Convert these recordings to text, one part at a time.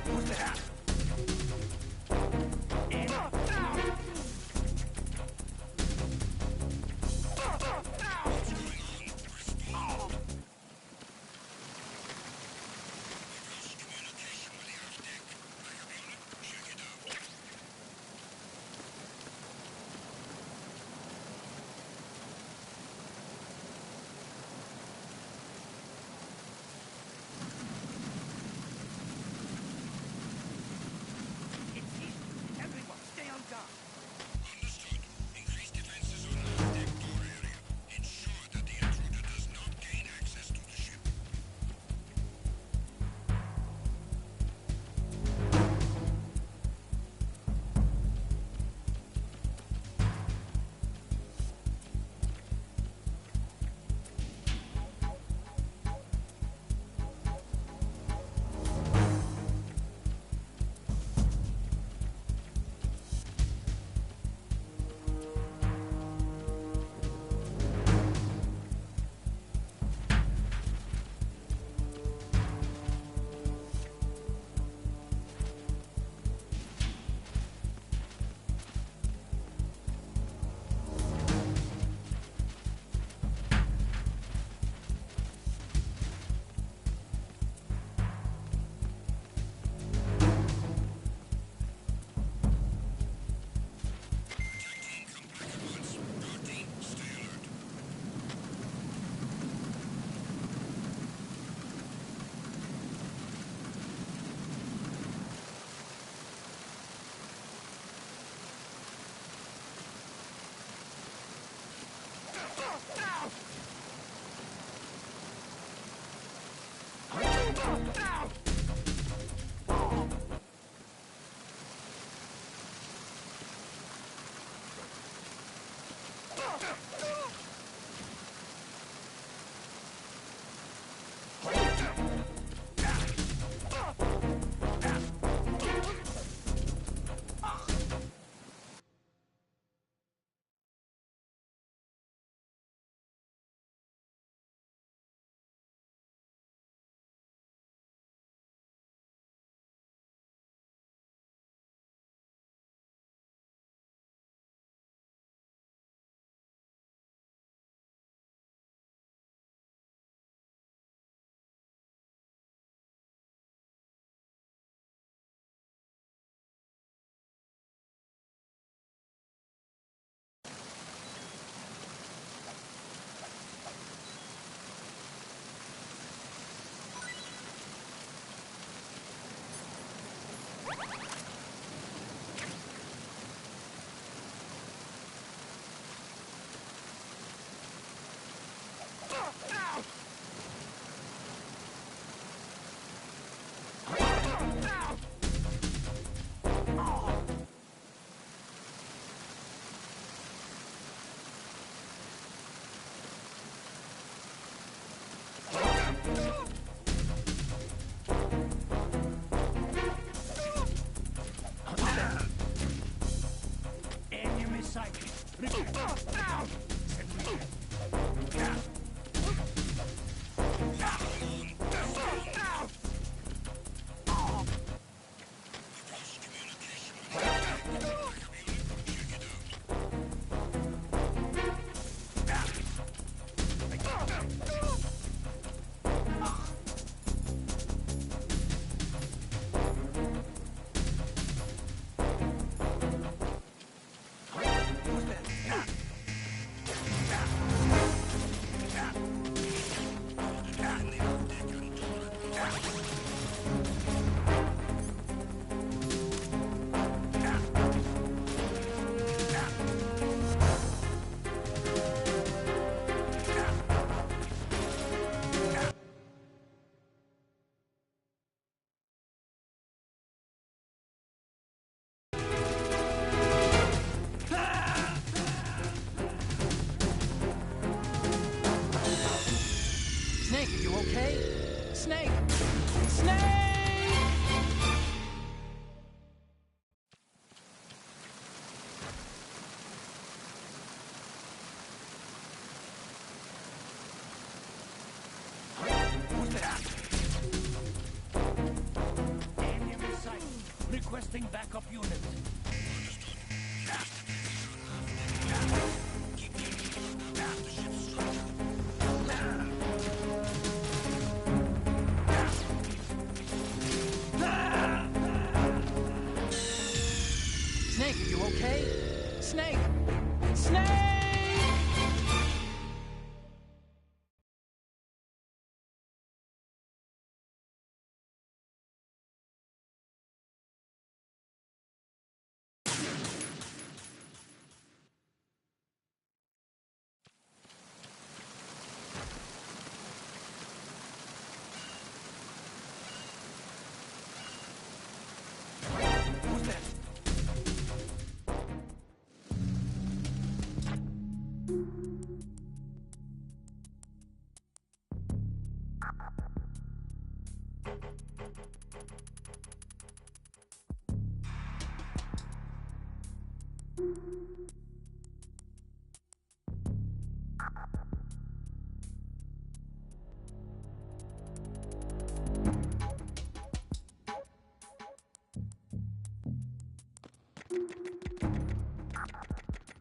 Who's that? Snake, are you okay? Snake! Snake! Who's that? Enemy in sight. Requesting backup unit. Snake, are you okay? Snake! Snake!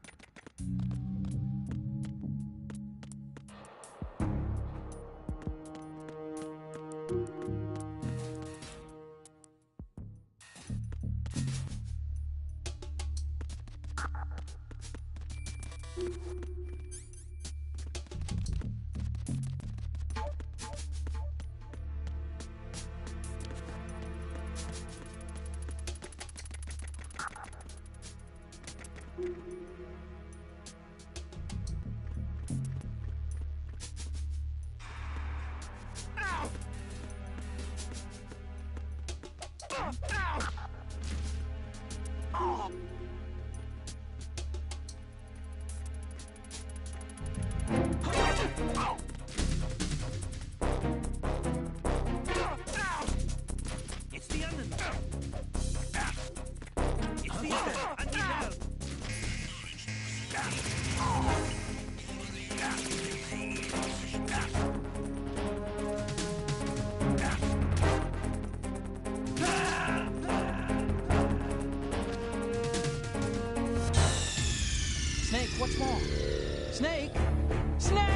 Who's that? It's the enemy. It's the enemy. I need help. Snake, what's wrong? Snake! Snake!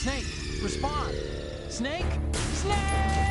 Snake, respond! Snake! Snake!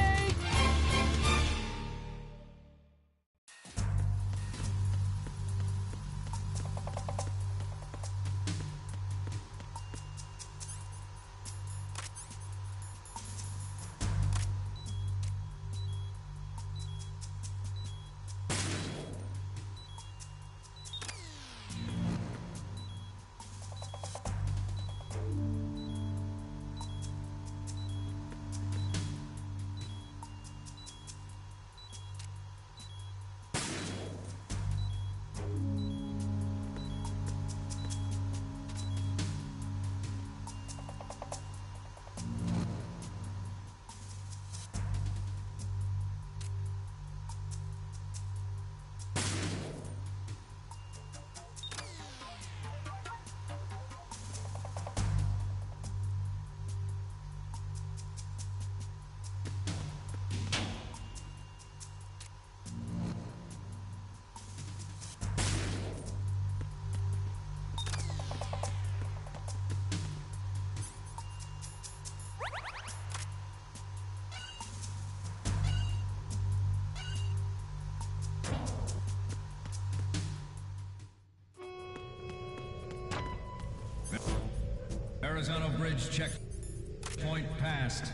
Verrazano Bridge checkpoint passed.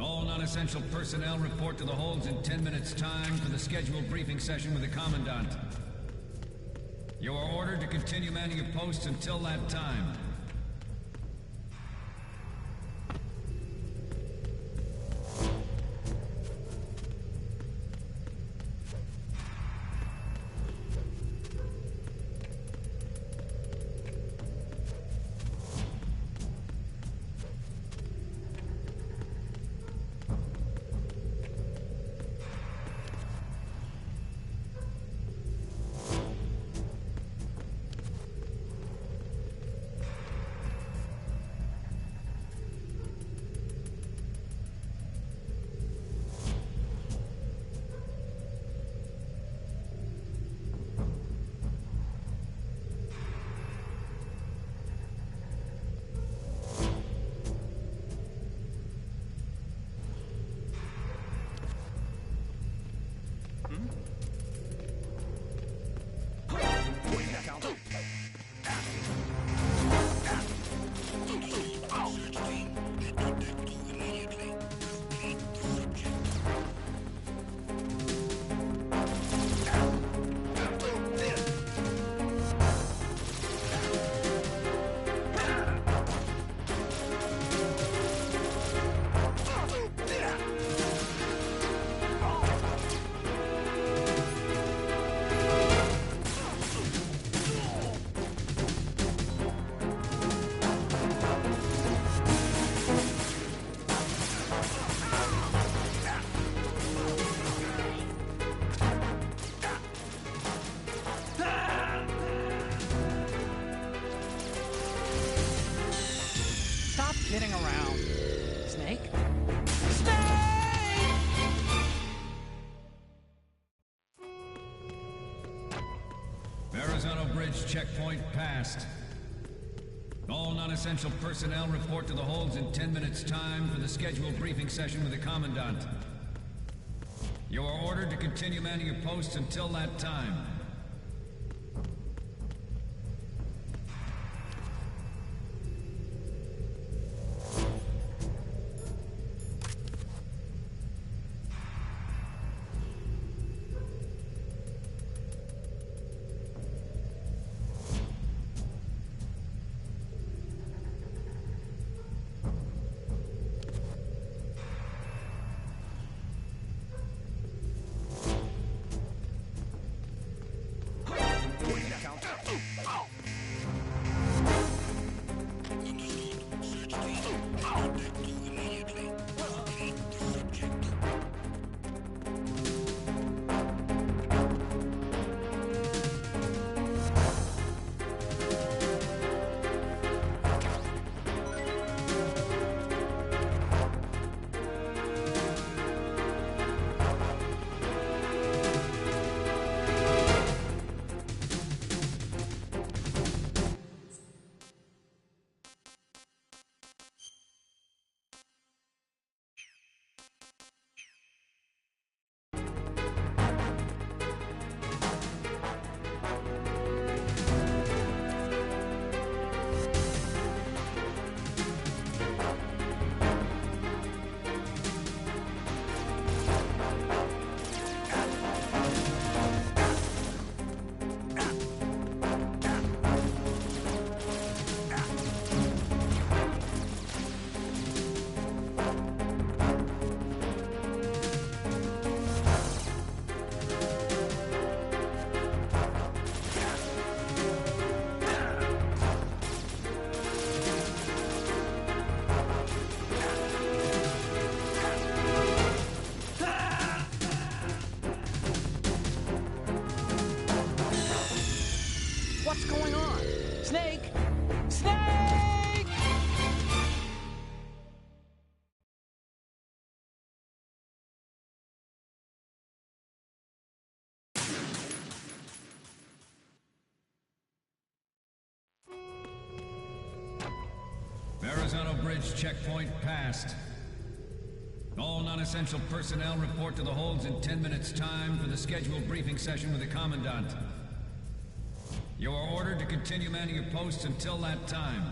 All non-essential personnel report to the holds in 10 minutes' time for the scheduled briefing session with the Commandant. You are ordered to continue manning your posts until that time. Kidding around. Snake? Snake! Verrazano Bridge checkpoint passed. All non-essential personnel report to the holds in 10 minutes' time for the scheduled briefing session with the Commandant. You are ordered to continue manning your posts until that time. What's going on? Snake! Snake! Verrazano Bridge checkpoint passed. All non-essential personnel report to the holds in 10 minutes' time for the scheduled briefing session with the Commandant. You are ordered to continue manning your posts until that time.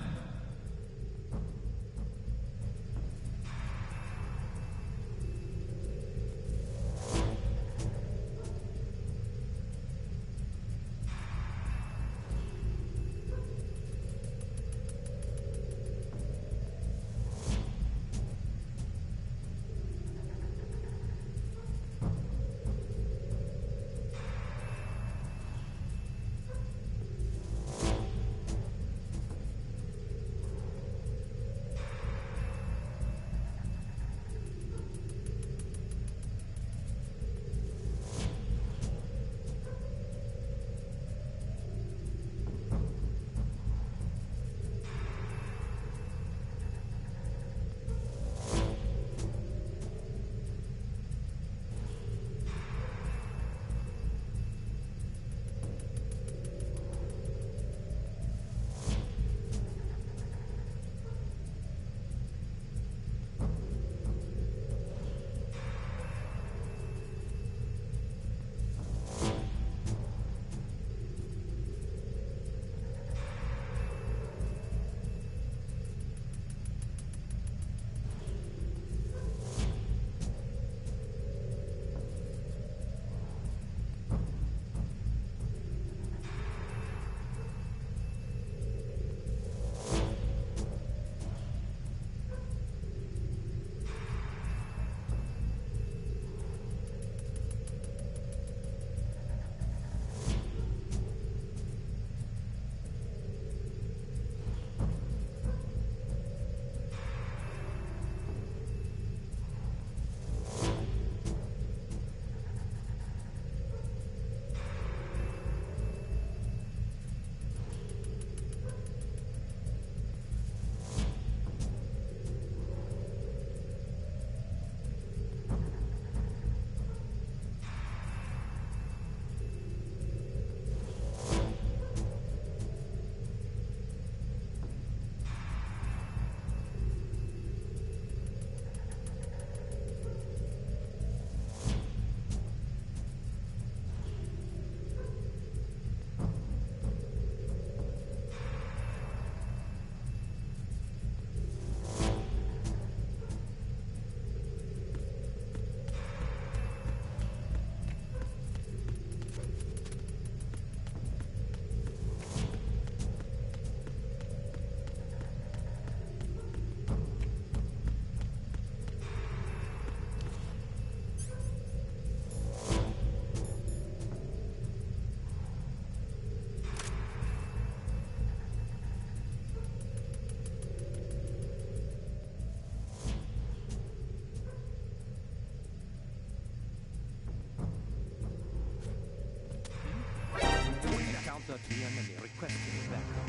Got the enemy requesting backup.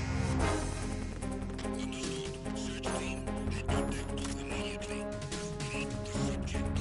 Understood. Search team, head contact us immediately. Locate the subject.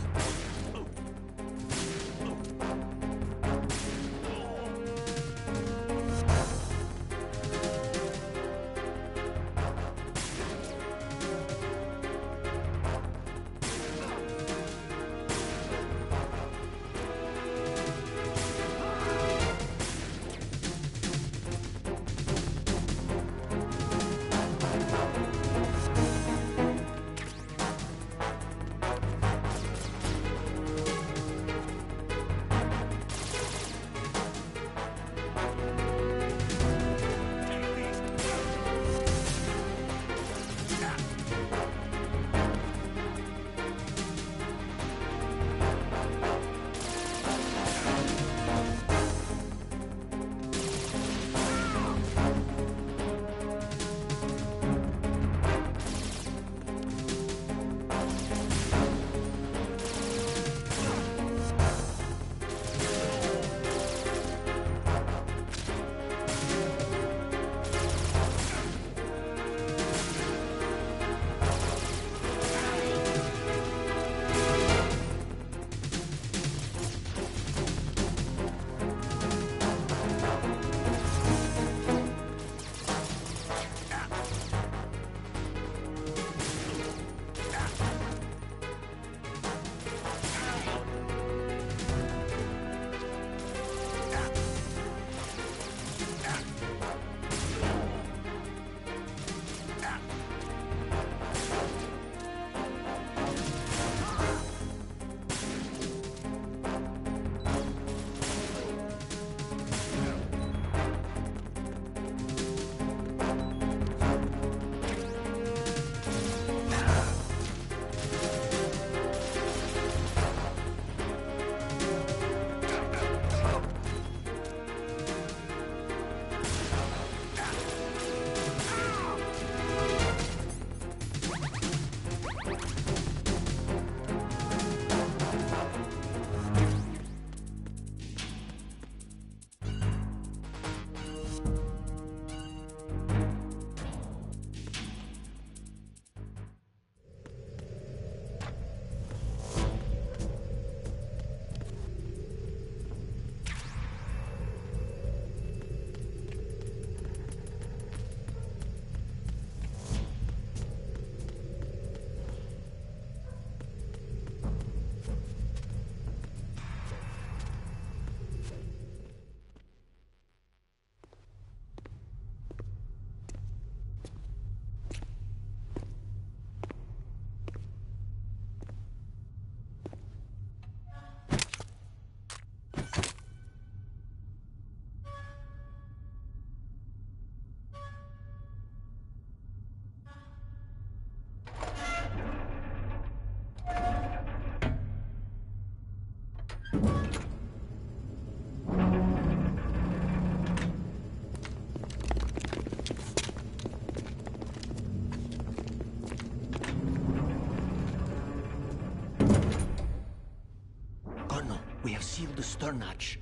We have sealed the stern hatch.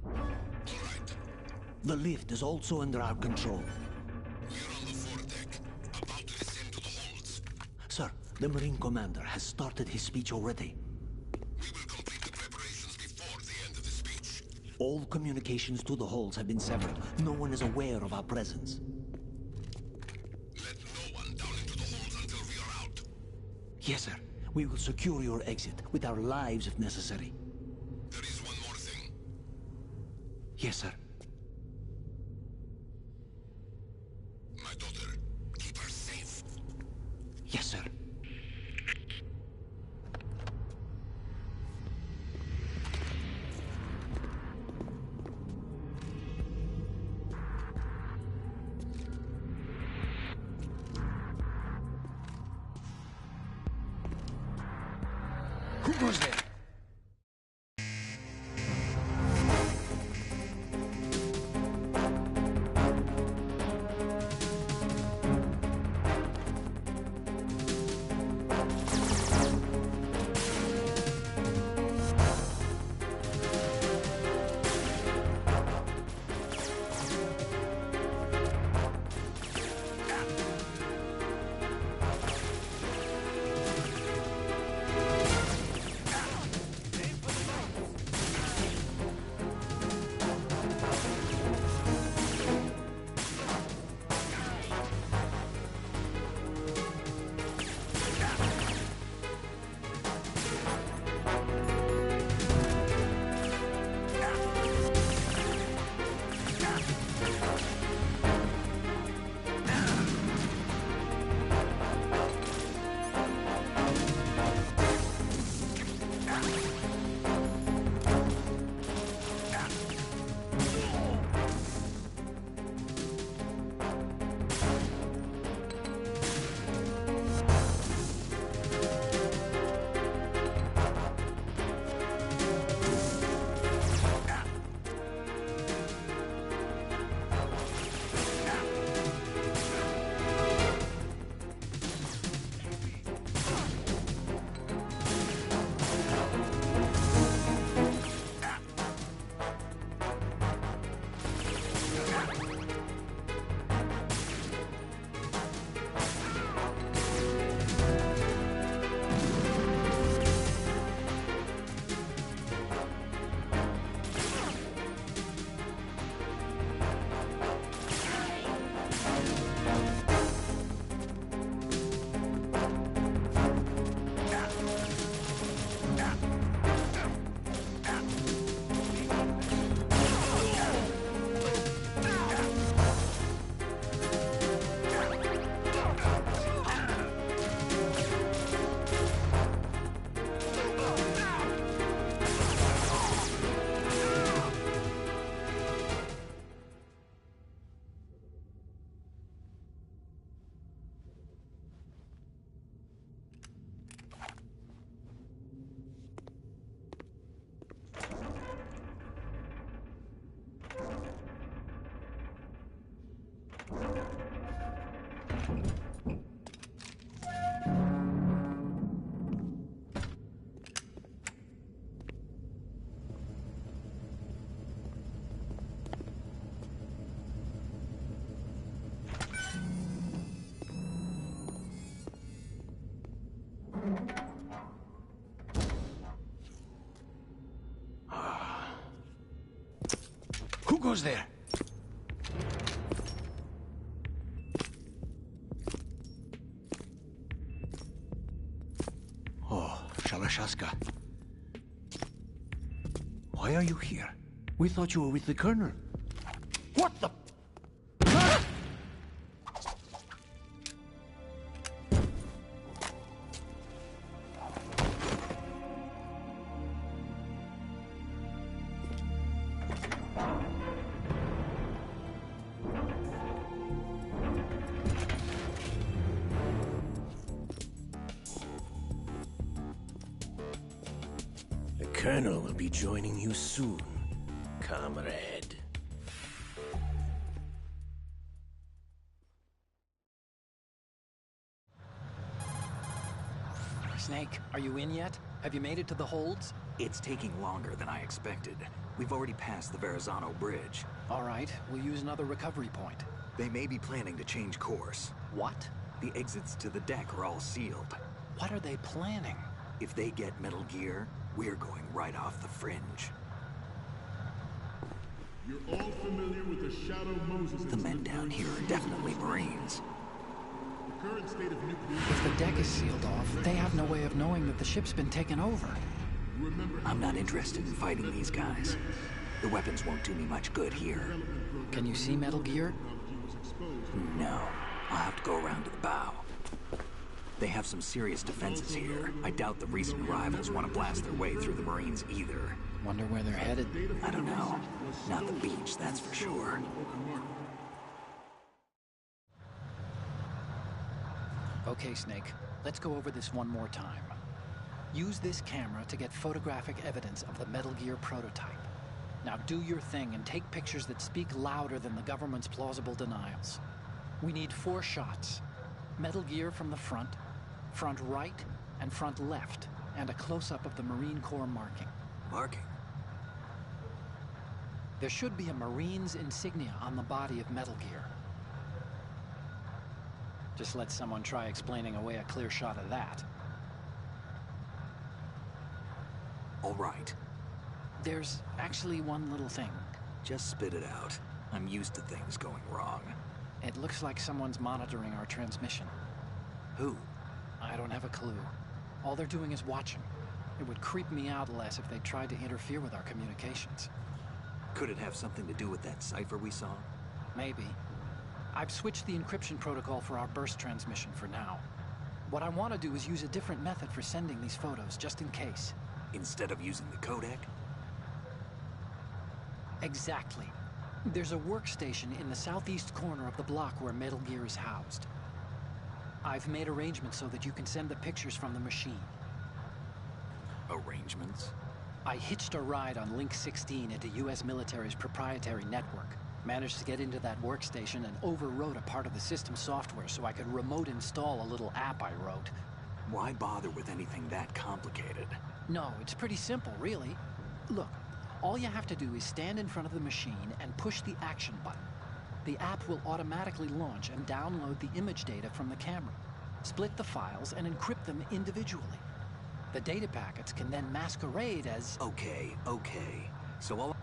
All right. The lift is also under our control. We're on the foredeck, about to descend to the holds. Sir, the Marine Commander has started his speech already. We will complete the preparations before the end of the speech. All communications to the holds have been severed. No one is aware of our presence. Let no one down into the holds until we are out. Yes, sir. We will secure your exit, with our lives if necessary. There is one more thing. Yes, sir. My daughter, keep her safe. Yes, sir. Who goes there? goes there? Oh, Shalashaska. Why are you here? We thought you were with the Colonel. What the? The Colonel will be joining you soon, comrade. Snake, are you in yet? Have you made it to the holds? It's taking longer than I expected. We've already passed the Verrazano Bridge. All right, we'll use another recovery point. They may be planning to change course. What? The exits to the deck are all sealed. What are they planning? If they get Metal Gear, we're going right off the fringe. You're all familiar with the Shadow Moses The men down here are definitely Marines. The current state of nuclear... If the deck is sealed off, they have no way of knowing that the ship's been taken over. I'm not interested in fighting these guys. The weapons won't do me much good here. Can you see Metal Gear? No. I'll have to go around to the bow. They have some serious defenses here. I doubt the recent rivals want to blast their way through the Marines either. Wonder where they're headed. I don't know. Not the beach, that's for sure. Okay, Snake. Let's go over this one more time. Use this camera to get photographic evidence of the Metal Gear prototype. Now do your thing and take pictures that speak louder than the government's plausible denials. We need 4 shots. Metal Gear from the front, front right, and front left, and a close-up of the Marine Corps marking. Marking? There should be a Marine's insignia on the body of Metal Gear. Just let someone try explaining away a clear shot of that. All right. There's actually one little thing. Just spit it out. I'm used to things going wrong. It looks like someone's monitoring our transmission. Who? I don't have a clue. All they're doing is watching. It would creep me out less if they tried to interfere with our communications. Could it have something to do with that cipher we saw? Maybe. I've switched the encryption protocol for our burst transmission for now. What I want to do is use a different method for sending these photos, just in case. Instead of using the codec? Exactly. There's a workstation in the southeast corner of the block where Metal Gear is housed. I've made arrangements so that you can send the pictures from the machine. Arrangements? I hitched a ride on Link 16 into US military's proprietary network. Managed to get into that workstation and overwrote a part of the system software so I could remote install a little app I wrote. Why bother with anything that complicated? No, it's pretty simple, really. Look, all you have to do is stand in front of the machine and push the action button. The app will automatically launch and download the image data from the camera, split the files, and encrypt them individually. The data packets can then masquerade as... Okay. So all...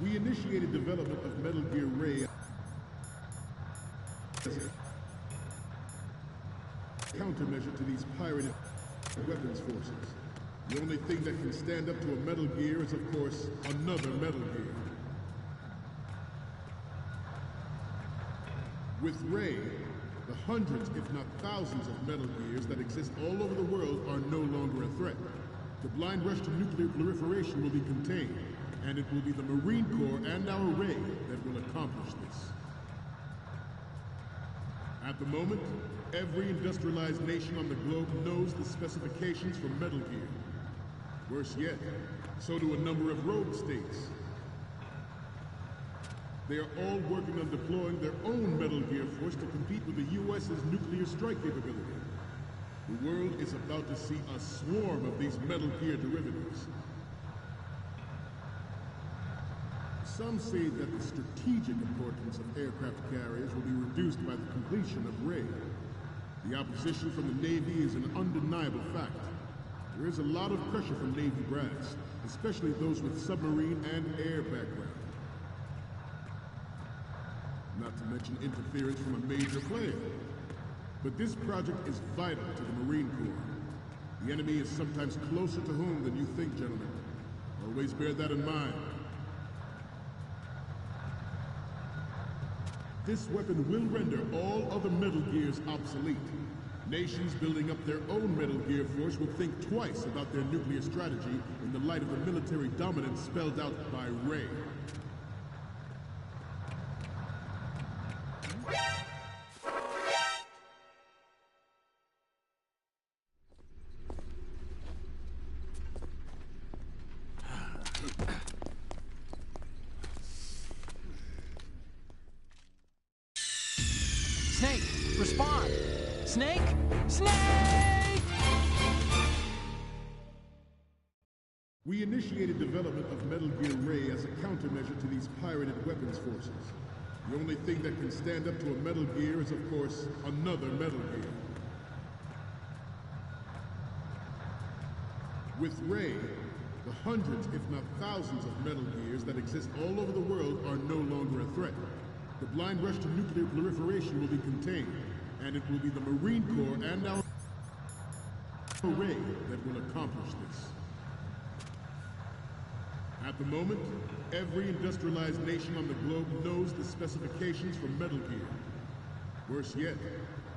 We initiated development of Metal Gear Ray as a countermeasure to these pirated weapons forces. The only thing that can stand up to a Metal Gear is, of course, another Metal Gear. With Ray, the hundreds, if not thousands, of Metal Gears that exist all over the world are no longer a threat. The blind rush to nuclear proliferation will be contained, and it will be the Marine Corps and our Ray that will accomplish this. At the moment, every industrialized nation on the globe knows the specifications for Metal Gear. Worse yet, so do a number of rogue states. They are all working on deploying their own Metal Gear force to compete with the U.S.'s nuclear strike capability. The world is about to see a swarm of these Metal Gear derivatives. Some say that the strategic importance of aircraft carriers will be reduced by the completion of Ray. The opposition from the Navy is an undeniable fact. There is a lot of pressure from Navy brass, especially those with submarine and air background. Not to mention interference from a major player. But this project is vital to the Marine Corps. The enemy is sometimes closer to home than you think, gentlemen. Always bear that in mind. This weapon will render all other Metal Gears obsolete. Nations building up their own Metal Gear force will think twice about their nuclear strategy in the light of the military dominance spelled out by Ray. Snake, respond! Snake! Snake! We initiated development of Metal Gear Ray as a countermeasure to these pirated weapons forces. The only thing that can stand up to a Metal Gear is, of course, another Metal Gear. With Ray, the hundreds, if not thousands, of Metal Gears that exist all over the world are no longer a threat. The blind rush to nuclear proliferation will be contained, and it will be the Marine Corps and our Ray that will accomplish this. At the moment, every industrialized nation on the globe knows the specifications for Metal Gear. Worse yet,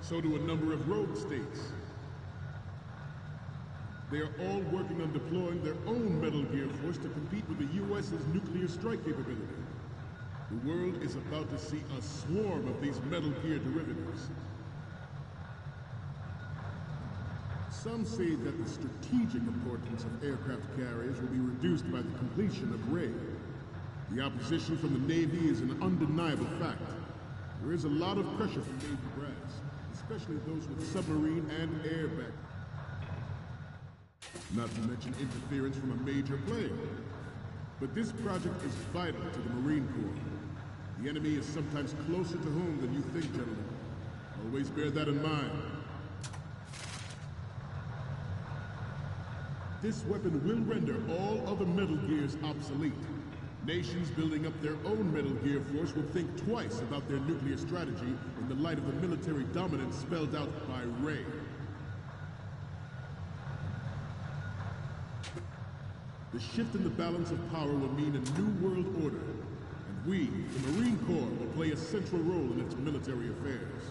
so do a number of rogue states. They are all working on deploying their own Metal Gear force to compete with the U.S.'s nuclear strike capability. The world is about to see a swarm of these Metal Gear derivatives. Some say that the strategic importance of aircraft carriers will be reduced by the completion of Ray. The opposition from the Navy is an undeniable fact. There is a lot of pressure from Navy brass, especially those with submarine and air background. Not to mention interference from a major player. But this project is vital to the Marine Corps. The enemy is sometimes closer to home than you think, gentlemen. Always bear that in mind. This weapon will render all other Metal Gears obsolete. Nations building up their own Metal Gear force will think twice about their nuclear strategy in the light of the military dominance spelled out by Ray. The shift in the balance of power will mean a new world order, and we, the Marine Corps, will play a central role in its military affairs.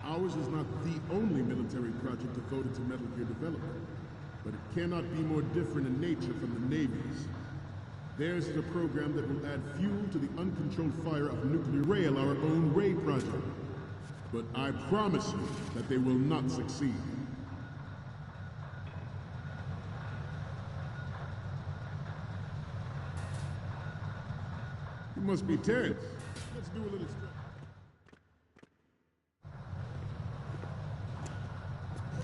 Ours is not the only military project devoted to Metal Gear development, but it cannot be more different in nature from the Navy's. Theirs is a program that will add fuel to the uncontrolled fire of nuclear rail, our own Ray project. But I promise you that they will not succeed. You must be tense. Let's do a little stretch.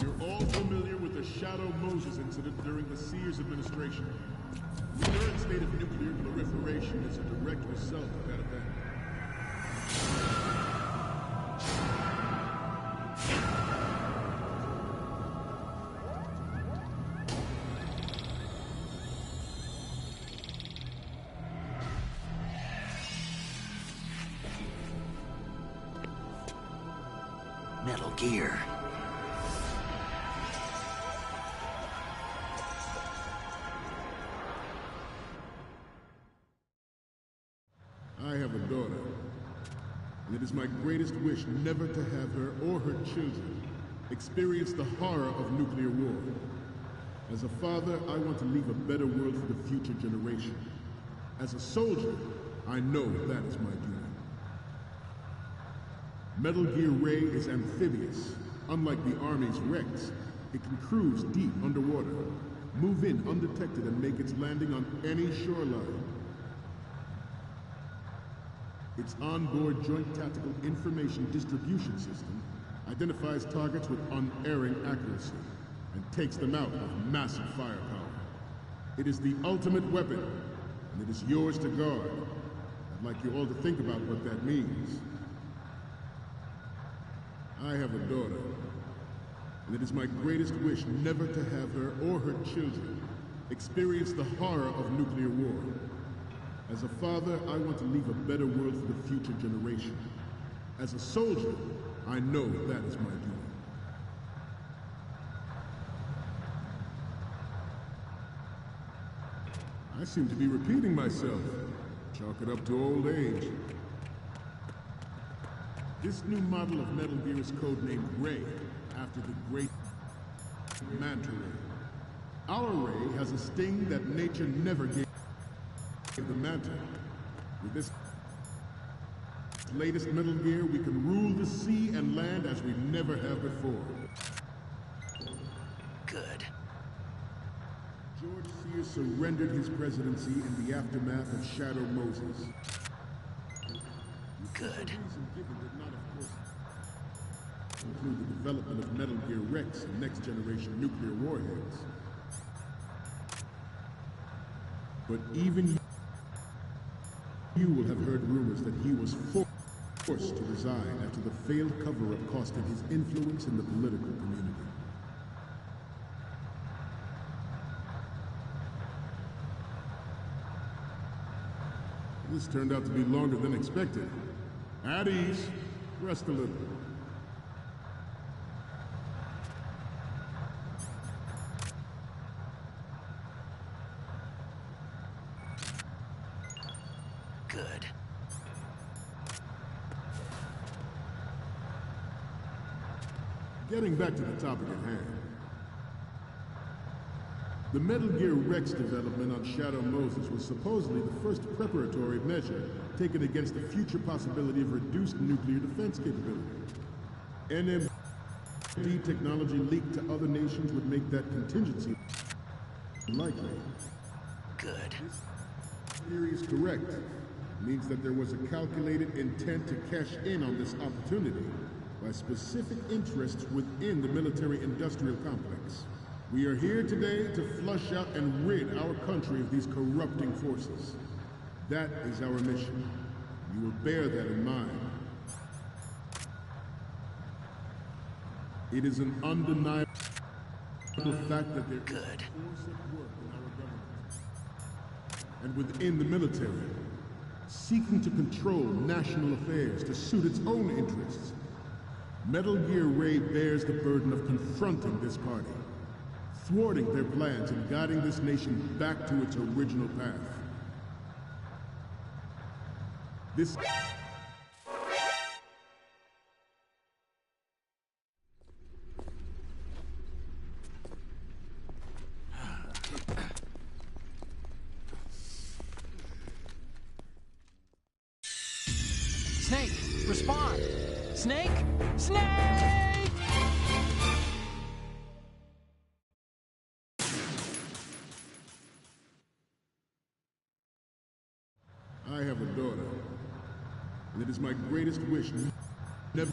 You're all familiar with the Shadow Moses incident during the Sears administration. The current state of nuclear proliferation is a direct result of that event. Metal Gear. I have a daughter, and it is my greatest wish never to have her or her children experience the horror of nuclear war. As a father, I want to leave a better world for the future generation. As a soldier, I know that is my duty. Metal Gear Ray is amphibious. Unlike the Army's Rex, it can cruise deep underwater. move in undetected and make its landing on any shoreline. Its onboard Joint Tactical Information Distribution System identifies targets with unerring accuracy and takes them out with massive firepower. It is the ultimate weapon, and it is yours to guard. I'd like you all to think about what that means. I have a daughter, and it is my greatest wish never to have her or her children experience the horror of nuclear war. As a father, I want to leave a better world for the future generation. As a soldier, I know that is my duty. I seem to be repeating myself. Chalk it up to old age. This new model of Metal Gear is codenamed Ray, after the great Manta Ray. Our Ray has a sting that nature never gave the Manta. With this latest Metal Gear, we can rule the sea and land as we never have before. Good. George Sears surrendered his presidency in the aftermath of Shadow Moses. Good. The reason given did not, of course, include the development of Metal Gear Rex and next-generation nuclear warheads. But even you will have heard rumors that he was forced to resign after the failed cover-up cost him his influence in the political community. This turned out to be longer than expected. At ease. Rest a little. Good. Getting back to the topic at hand. The Metal Gear Rex development on Shadow Moses was supposedly the first preparatory measure taken against the future possibility of reduced nuclear defense capability. NMD technology leaked to other nations would make that contingency likely. Good. This theory is correct. It means that there was a calculated intent to cash in on this opportunity by specific interests within the military-industrial complex. We are here today to flush out and rid our country of these corrupting forces. That is our mission. You will bear that in mind. It is an undeniable fact that there is Good. force at work in our government and within the military, seeking to control national affairs to suit its own interests. Metal Gear Ray bears the burden of confronting this party, thwarting their plans and guiding this nation back to its original path. This... Snake, respond! Snake! Snake! I have a daughter, and it is my greatest wish never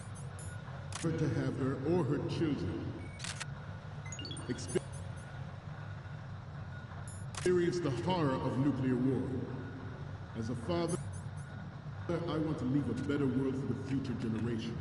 to have her or her children experience the horror of nuclear war. As a father, I want to leave a better world for the future generation.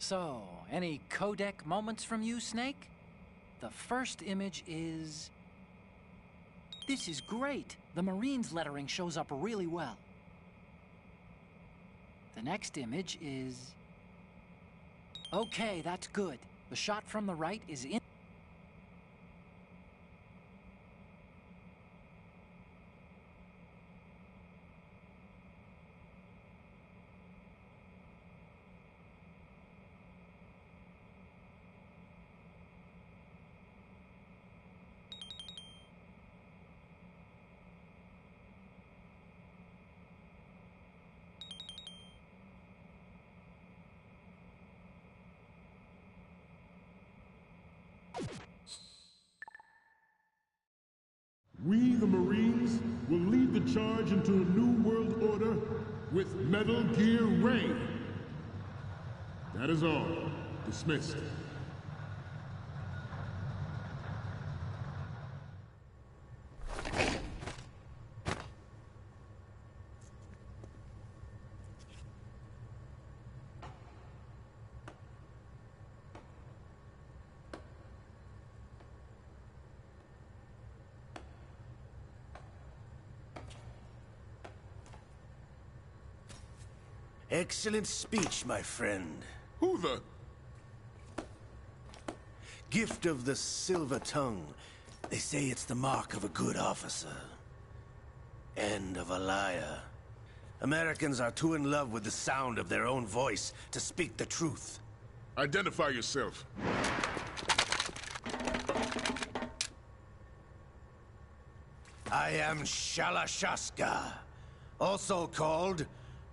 So, any codec moments from you, Snake? The first image is This is great. The Marines lettering shows up really well. The next image is... Okay, that's good. The shot from the right is in... We, the Marines, will lead the charge into a new world order with Metal Gear Ray. That is all. Dismissed. Excellent speech, my friend. Who the... Gift of the silver tongue. They say it's the mark of a good officer. And of a liar. Americans are too in love with the sound of their own voice to speak the truth. Identify yourself. I am Shalashaska, also called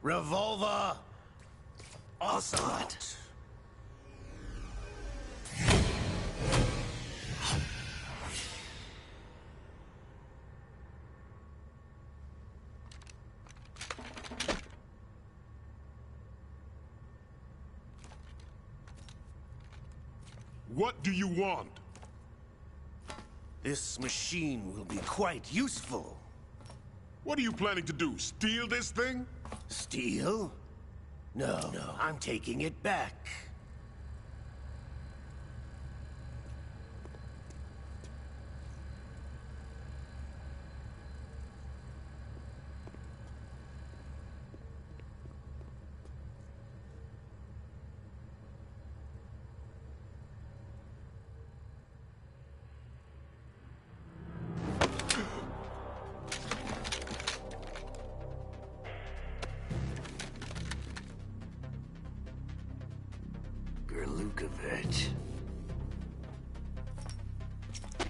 Revolver Ocelot. What do you want? This machine will be quite useful. What are you planning to do? Steal this thing? Steal? No, I'm taking it back.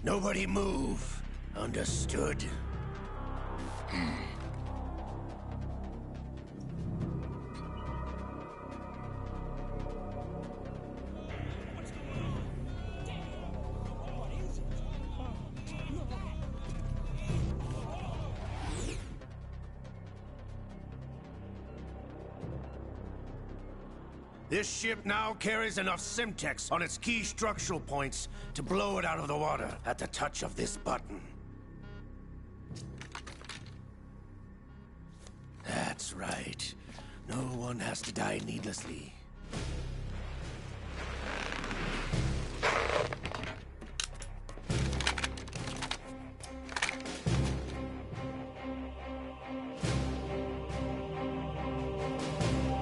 Nobody move. Understood? This ship now carries enough Simtex on its key structural points to blow it out of the water at the touch of this button. That's right. No one has to die needlessly.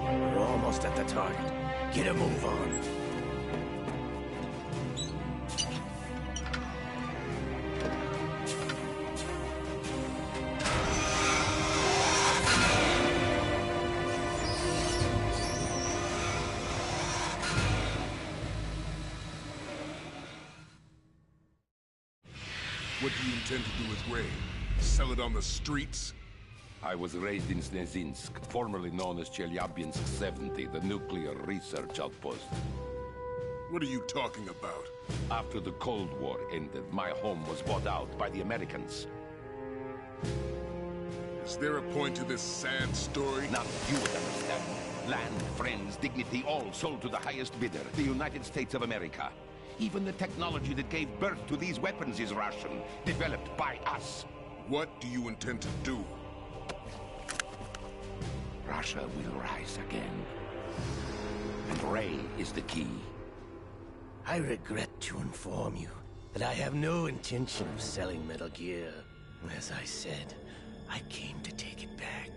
We're almost at the target. Get a move on. What do you intend to do with Ray? Sell it on the streets? I was raised in Snezinsk, formerly known as Chelyabinsk 70, the nuclear research outpost. What are you talking about? After the Cold War ended, my home was bought out by the Americans. Is there a point to this sad story? None you would understand. Land, friends, dignity, all sold to the highest bidder, the United States of America. Even the technology that gave birth to these weapons is Russian, developed by us. What do you intend to do? Russia will rise again. And Ray is the key. I regret to inform you that I have no intention of selling Metal Gear. As I said, I came to take it back.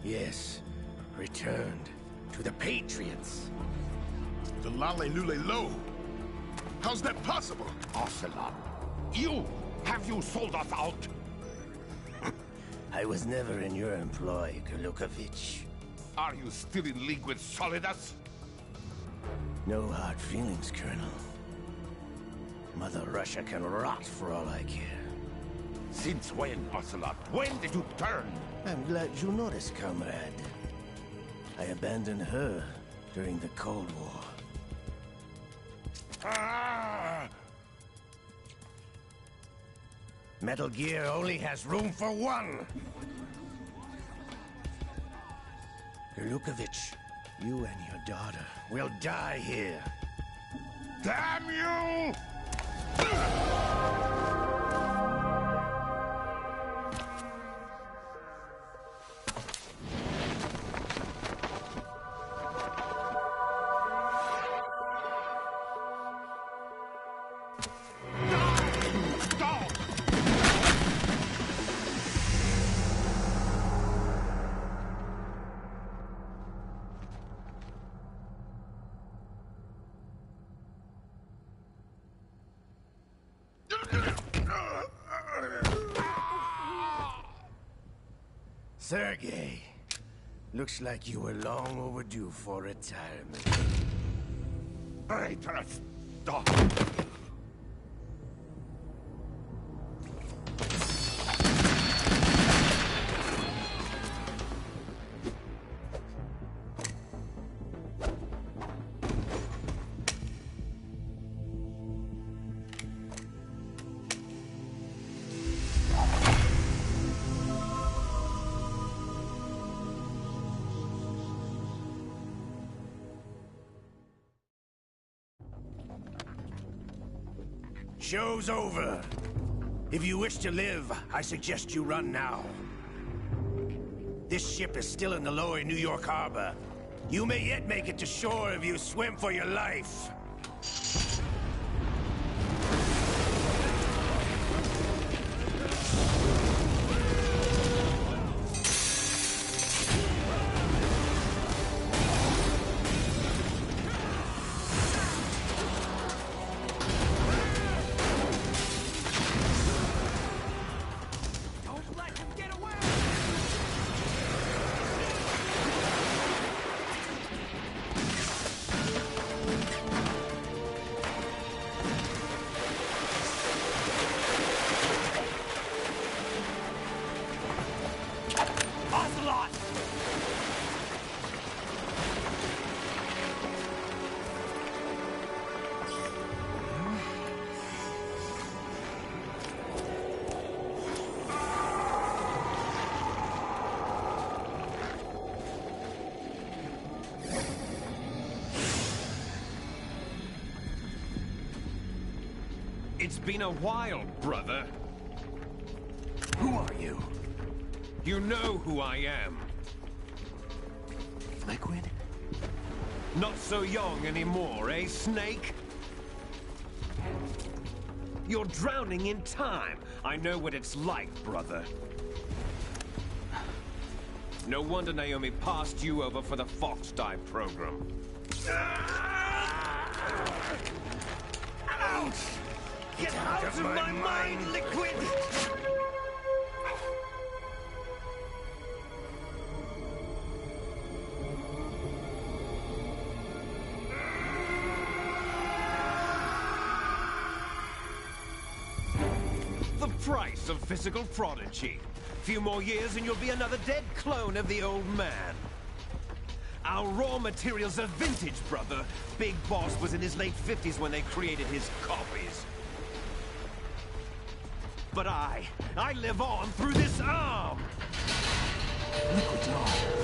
Yes, returned to the Patriots. The Lale Lule Lo. How's that possible? Ocelot, have you sold us out? I was never in your employ, Golukovich. Are you still in league with Solidus? No hard feelings, Colonel. Mother Russia can rot for all I care. Since when, Ocelot? When did you turn? I'm glad you noticed, comrade. I abandoned her during the Cold War. Ah! Metal Gear only has room for one! Golukovich, you and your daughter will die here. Damn you! Sergei, looks like you were long overdue for retirement. Traitorous dog! Show's over. If you wish to live, I suggest you run now. This ship is still in the lower New York harbor. You may yet make it to shore if you swim for your life. It's been a while, brother. Who are you? You know who I am. Liquid? Not so young anymore, eh, Snake? You're drowning in time. I know what it's like, brother. No wonder Naomi passed you over for the Fox Dive program. Ouch! Get out of my mind, Liquid! The price of physical prodigy. Few more years and you'll be another dead clone of the old man. Our raw materials are vintage, brother. Big Boss was in his late 50s when they created his copies. But I live on through this arm! Liquid's arm.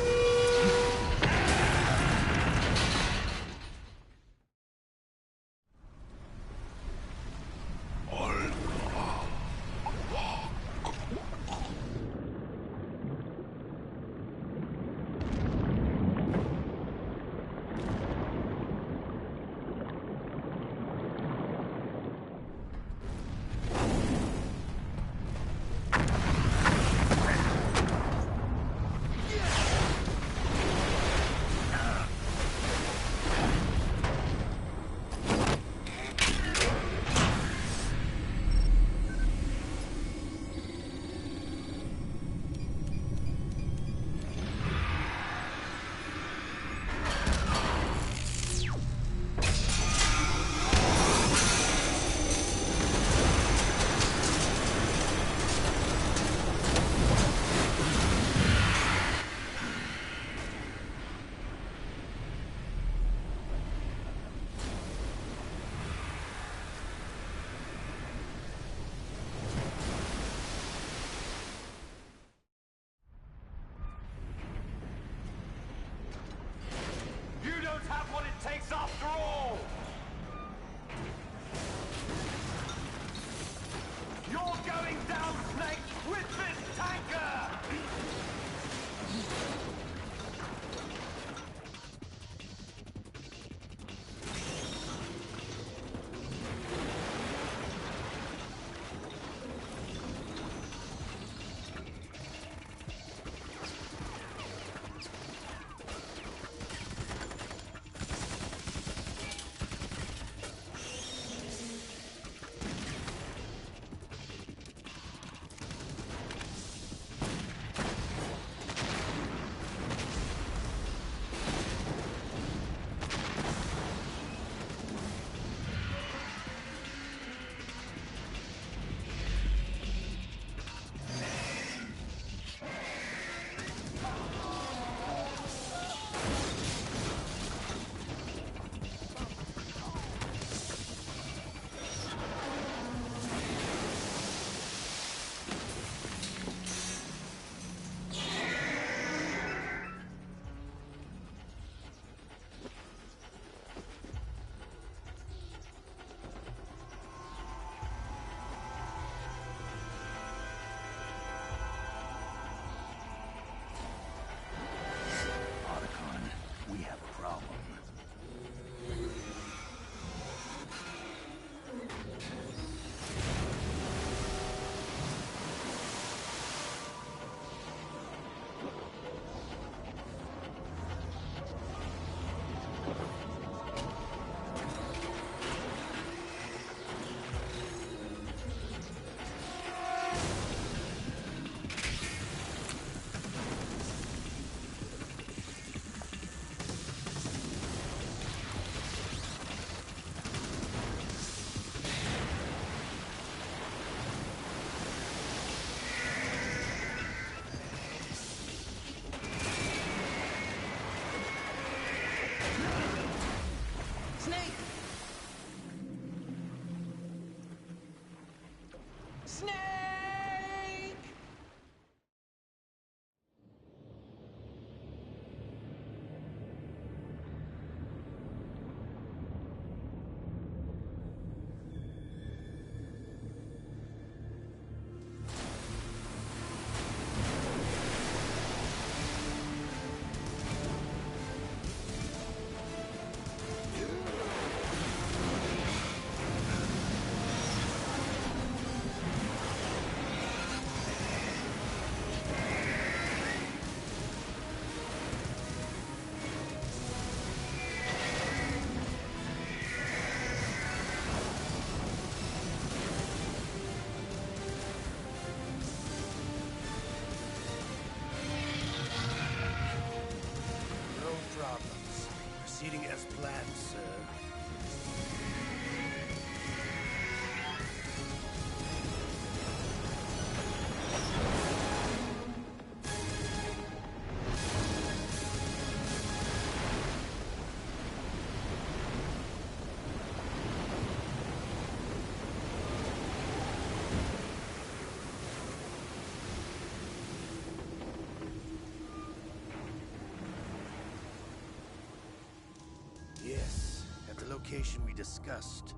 location we discussed.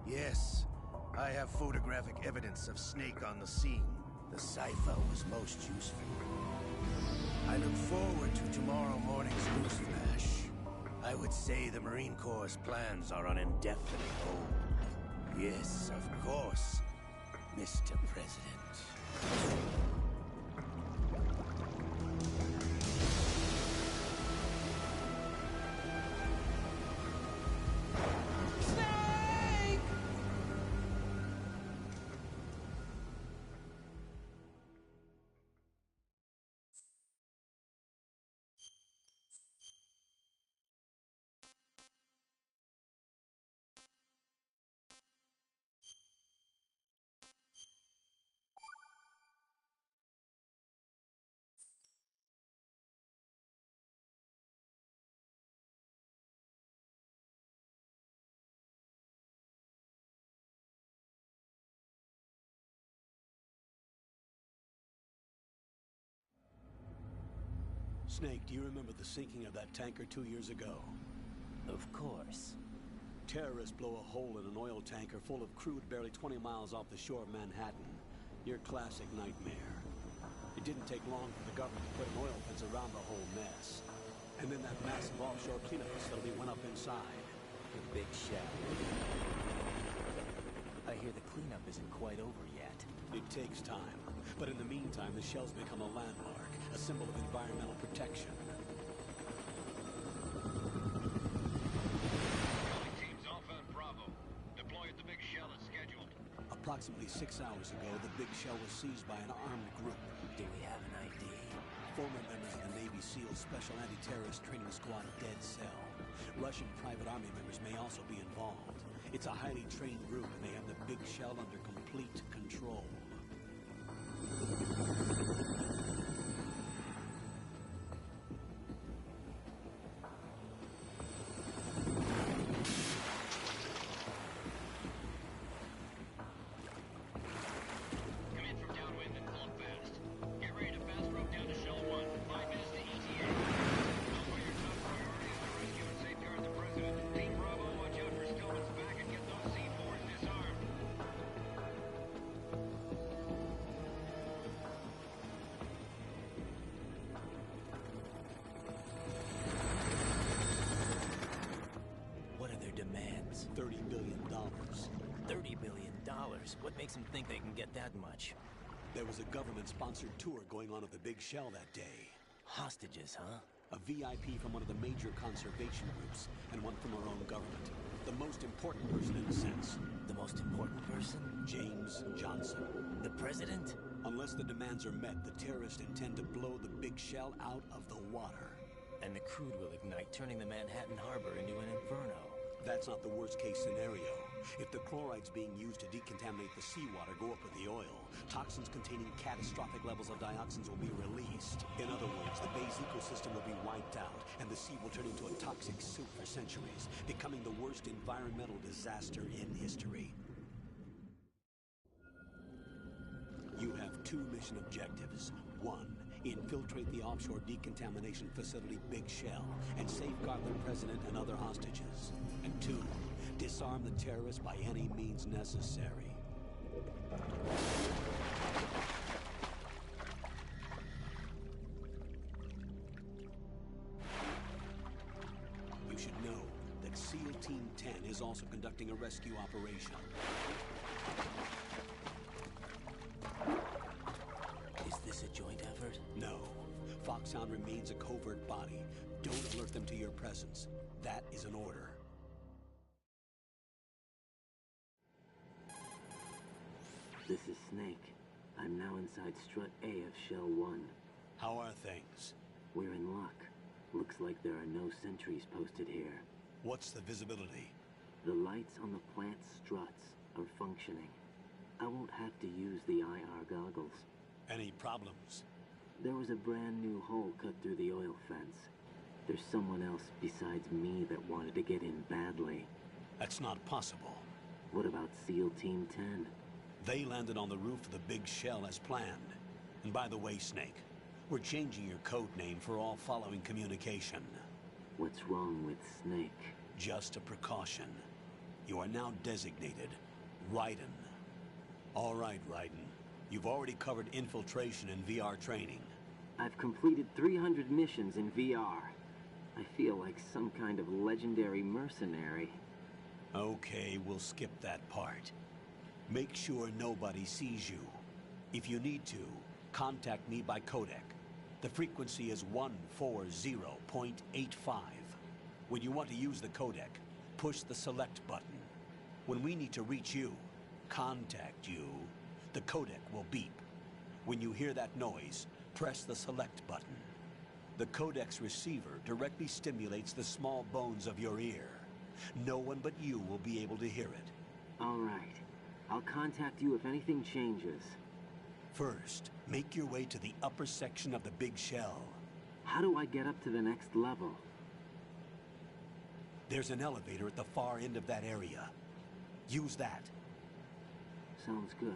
Yes, I have photographic evidence of Snake on the scene. The cipher was most useful. I look forward to tomorrow morning's newsflash. I would say the Marine Corps' plans are on indefinite hold. Yes, of course, Mr. President. Snake, do you remember the sinking of that tanker 2 years ago? Of course. Terrorists blow a hole in an oil tanker full of crude barely 20 miles off the shore of Manhattan. Your classic nightmare. It didn't take long for the government to put an oil fence around the whole mess. And then that massive offshore cleanup facility went up inside. The big shell. I hear the cleanup isn't quite over yet. It takes time. But in the meantime, the shell's become a landmark, a symbol of environmental protection. Teams Alpha and Bravo. Deploy at the big shell as scheduled. Approximately 6 hours ago, the big shell was seized by an armed group. Do we have an ID? Former members of the Navy SEAL Special Anti-Terrorist Training Squad Dead Cell. Russian private army members may also be involved. It's a highly trained group, and they have the big shell under complete control. $30 billion. $30 billion? What makes them think they can get that much? There was a government-sponsored tour going on at the Big Shell that day. Hostages, huh? A VIP from one of the major conservation groups, and one from our own government. The most important person in a sense. The most important person? James Johnson. The president? Unless the demands are met, the terrorists intend to blow the Big Shell out of the water. And the crude will ignite, turning the Manhattan Harbor into an inferno. That's not the worst-case scenario. If the chlorides being used to decontaminate the seawater go up with the oil, toxins containing catastrophic levels of dioxins will be released. In other words, the bay's ecosystem will be wiped out, and the sea will turn into a toxic soup for centuries, becoming the worst environmental disaster in history. You have 2 mission objectives. 1, infiltrate the offshore decontamination facility Big Shell and safeguard the president and other hostages. And 2, disarm the terrorists by any means necessary. You should know that SEAL Team 10 is also conducting a rescue operation. Is this a joint effort? No. Foxhound remains a covert body. Don't alert them to your presence. That is an order. This is Snake. I'm now inside Strut A of Shell 1. How are things? We're in luck. Looks like there are no sentries posted here. What's the visibility? The lights on the plant's struts are functioning. I won't have to use the IR goggles. Any problems? There was a brand new hole cut through the oil fence. There's someone else besides me that wanted to get in badly. That's not possible. What about SEAL Team 10? They landed on the roof of the Big Shell as planned. And by the way, Snake, we're changing your code name for all following communication. What's wrong with Snake? Just a precaution. You are now designated Raiden. All right, Raiden. You've already covered infiltration and VR training. I've completed 300 missions in VR. I feel like some kind of legendary mercenary. Okay, we'll skip that part. Make sure nobody sees you. If you need to, contact me by codec. The frequency is 140.85. When you want to use the codec, push the select button. When we need to reach you, contact you, the codec will beep. When you hear that noise, press the select button. The codec's receiver directly stimulates the small bones of your ear. No one but you will be able to hear it. All right. I'll contact you if anything changes. First, make your way to the upper section of the big shell. How do I get up to the next level? There's an elevator at the far end of that area. Use that. Sounds good.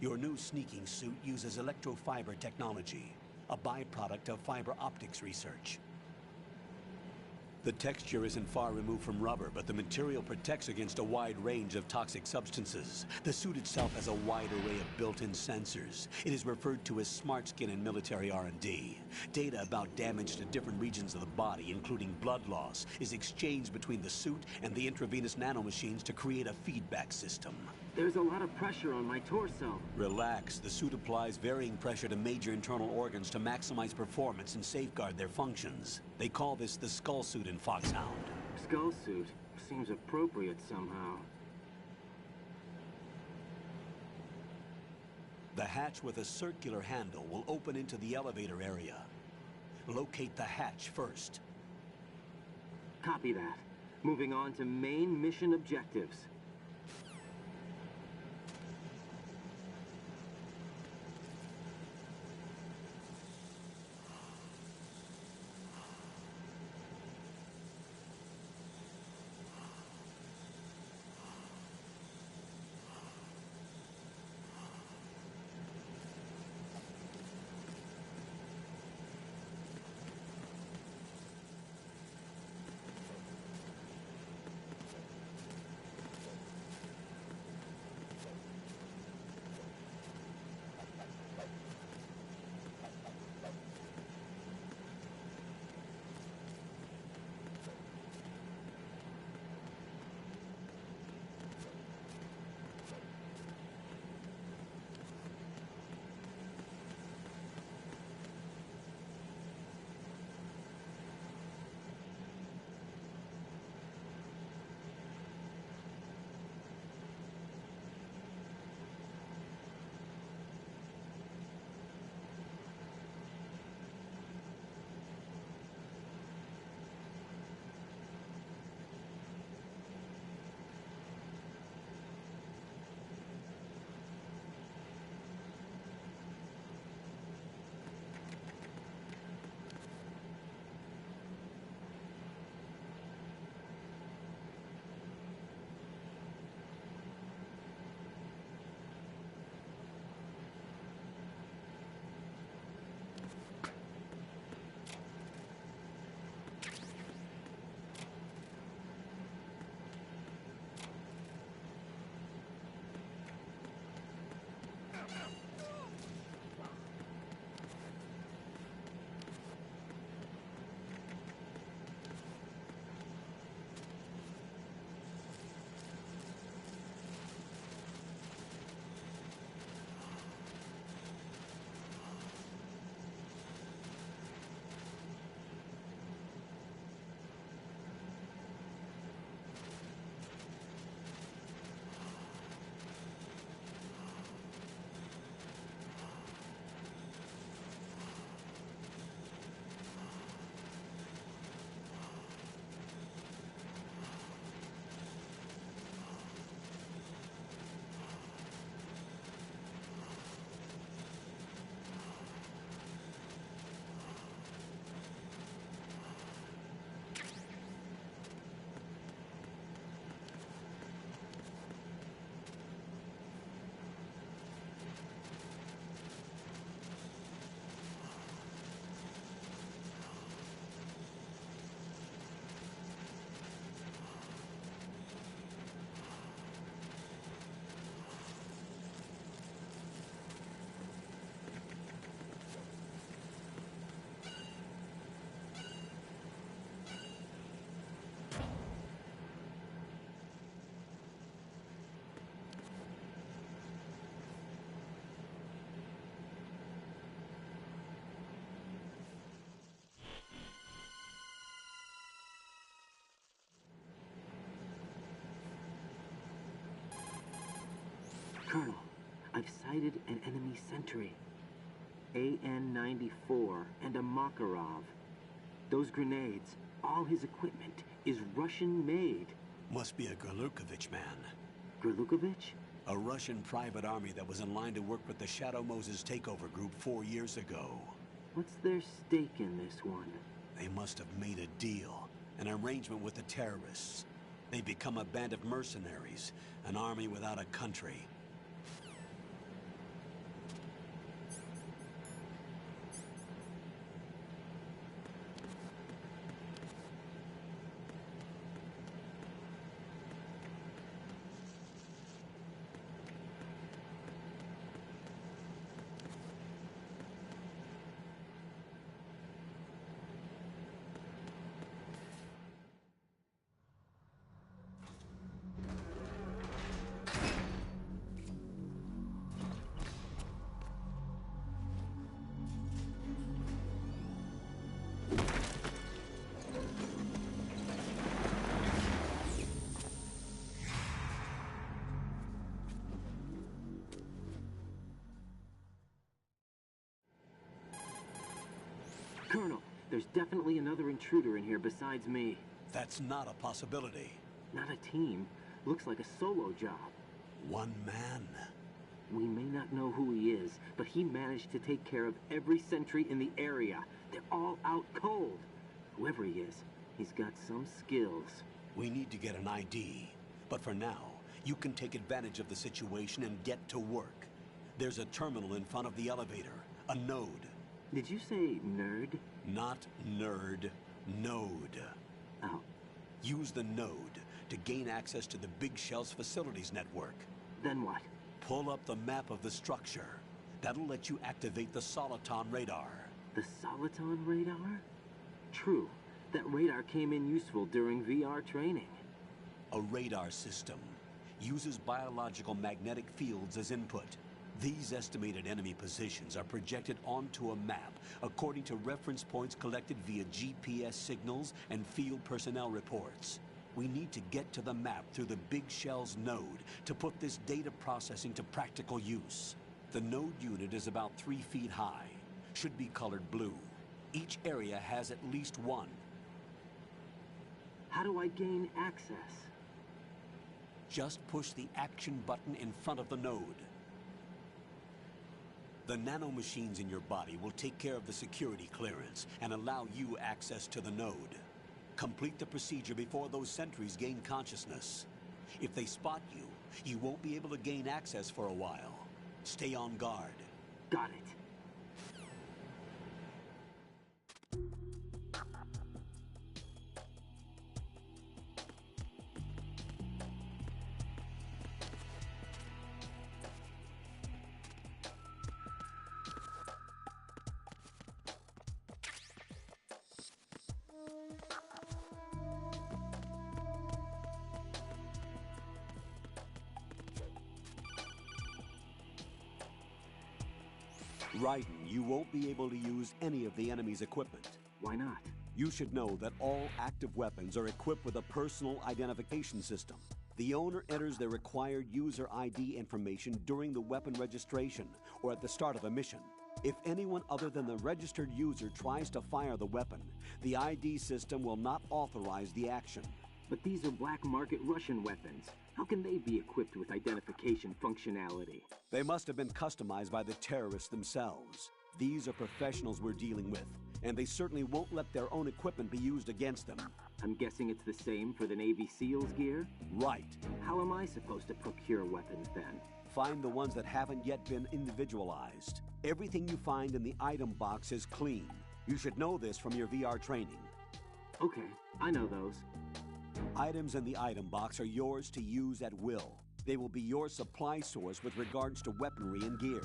Your new sneaking suit uses electrofiber technology, a byproduct of fiber optics research. The texture isn't far removed from rubber, but the material protects against a wide range of toxic substances. The suit itself has a wide array of built-in sensors. It is referred to as smart skin in military R&D. Data about damage to different regions of the body, including blood loss, is exchanged between the suit and the intravenous nanomachines to create a feedback system. There's a lot of pressure on my torso. Relax. The suit applies varying pressure to major internal organs to maximize performance and safeguard their functions. They call this the skull suit in Foxhound. Skull suit? Seems appropriate somehow. The hatch with a circular handle will open into the elevator area. Locate the hatch first. Copy that. Moving on to main mission objectives. Colonel, I've sighted an enemy sentry. AN-94 and a Makarov. Those grenades, all his equipment, is Russian-made. Must be a Gerlukovich man. Gerlukovich? A Russian private army that was in line to work with the Shadow Moses takeover group 4 years ago. What's their stake in this one? They must have made a deal, an arrangement with the terrorists. They become a band of mercenaries, an army without a country. Colonel, there's definitely another intruder in here besides me. That's not a possibility. Not a team. Looks like a solo job. One man. We may not know who he is, but he managed to take care of every sentry in the area. They're all out cold. Whoever he is, he's got some skills. We need to get an ID. But for now, you can take advantage of the situation and get to work. There's a terminal in front of the elevator. A node. Did you say nerd? Not nerd. Node. Oh. Use the node to gain access to the Big Shell's facilities network. Then what? Pull up the map of the structure. That'll let you activate the Soliton radar. The Soliton radar? True. That radar came in useful during VR training. A radar system uses biological magnetic fields as input. These estimated enemy positions are projected onto a map according to reference points collected via GPS signals and field personnel reports. We need to get to the map through the Big Shell's node to put this data processing to practical use. The node unit is about 3 feet high, should be colored blue. Each area has at least one. How do I gain access? Just push the action button in front of the node. The nanomachines in your body will take care of the security clearance and allow you access to the node. Complete the procedure before those sentries gain consciousness. If they spot you, you won't be able to gain access for a while. Stay on guard. Got it. Raiden, you won't be able to use any of the enemy's equipment. Why not? You should know that all active weapons are equipped with a personal identification system. The owner enters their required user ID information during the weapon registration or at the start of a mission. If anyone other than the registered user tries to fire the weapon, the ID system will not authorize the action. But these are black market Russian weapons. How can they be equipped with identification functionality? They must have been customized by the terrorists themselves. These are professionals we're dealing with, and they certainly won't let their own equipment be used against them. I'm guessing it's the same for the Navy SEALs gear? Right. How am I supposed to procure weapons then? Find the ones that haven't yet been individualized. Everything you find in the item box is clean. You should know this from your VR training. Okay, I know those. Items in the item box are yours to use at will. They will be your supply source with regards to weaponry and gear.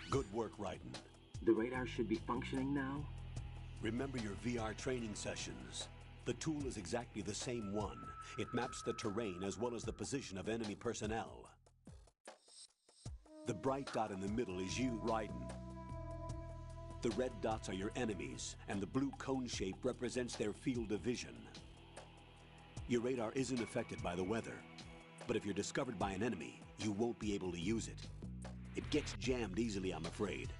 Good work, Raiden. The radar should be functioning now? Remember your VR training sessions. The tool is exactly the same one. It maps the terrain as well as the position of enemy personnel. The bright dot in the middle is you, Raiden. The red dots are your enemies, and the blue cone shape represents their field of vision. Your radar isn't affected by the weather, but if you're discovered by an enemy, you won't be able to use it. It gets jammed easily, I'm afraid.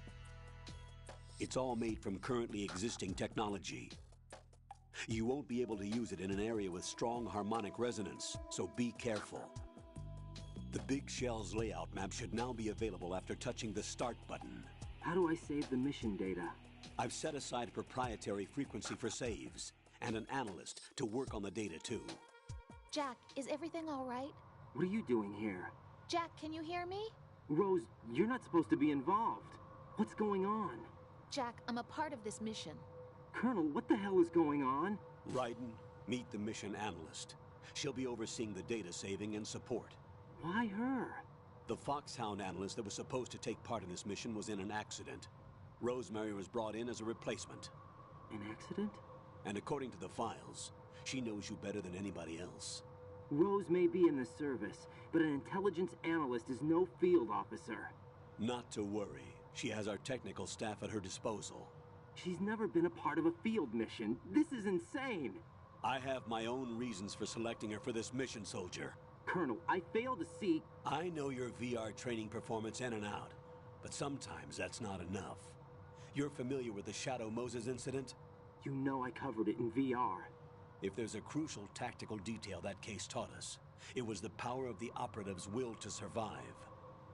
It's all made from currently existing technology. You won't be able to use it in an area with strong harmonic resonance, so be careful. The Big Shell's layout map should now be available after touching the Start button. How do I save the mission data? I've set aside a proprietary frequency for saves, and an analyst to work on the data too. Jack, is everything all right? What are you doing here? Jack, can you hear me? Rose, you're not supposed to be involved. What's going on? Jack, I'm a part of this mission. Colonel, what the hell is going on? Raiden, meet the mission analyst. She'll be overseeing the data saving and support. Why her? The Foxhound analyst that was supposed to take part in this mission was in an accident. Rosemary was brought in as a replacement. An accident? And according to the files, she knows you better than anybody else. Rose may be in the service, but an intelligence analyst is no field officer. Not to worry. She has our technical staff at her disposal. She's never been a part of a field mission. This is insane. I have my own reasons for selecting her for this mission, soldier. Colonel, I fail to see... I know your VR training performance in and out, but sometimes that's not enough. You're familiar with the Shadow Moses incident? You know I covered it in VR. If there's a crucial tactical detail that case taught us, it was the power of the operative's will to survive.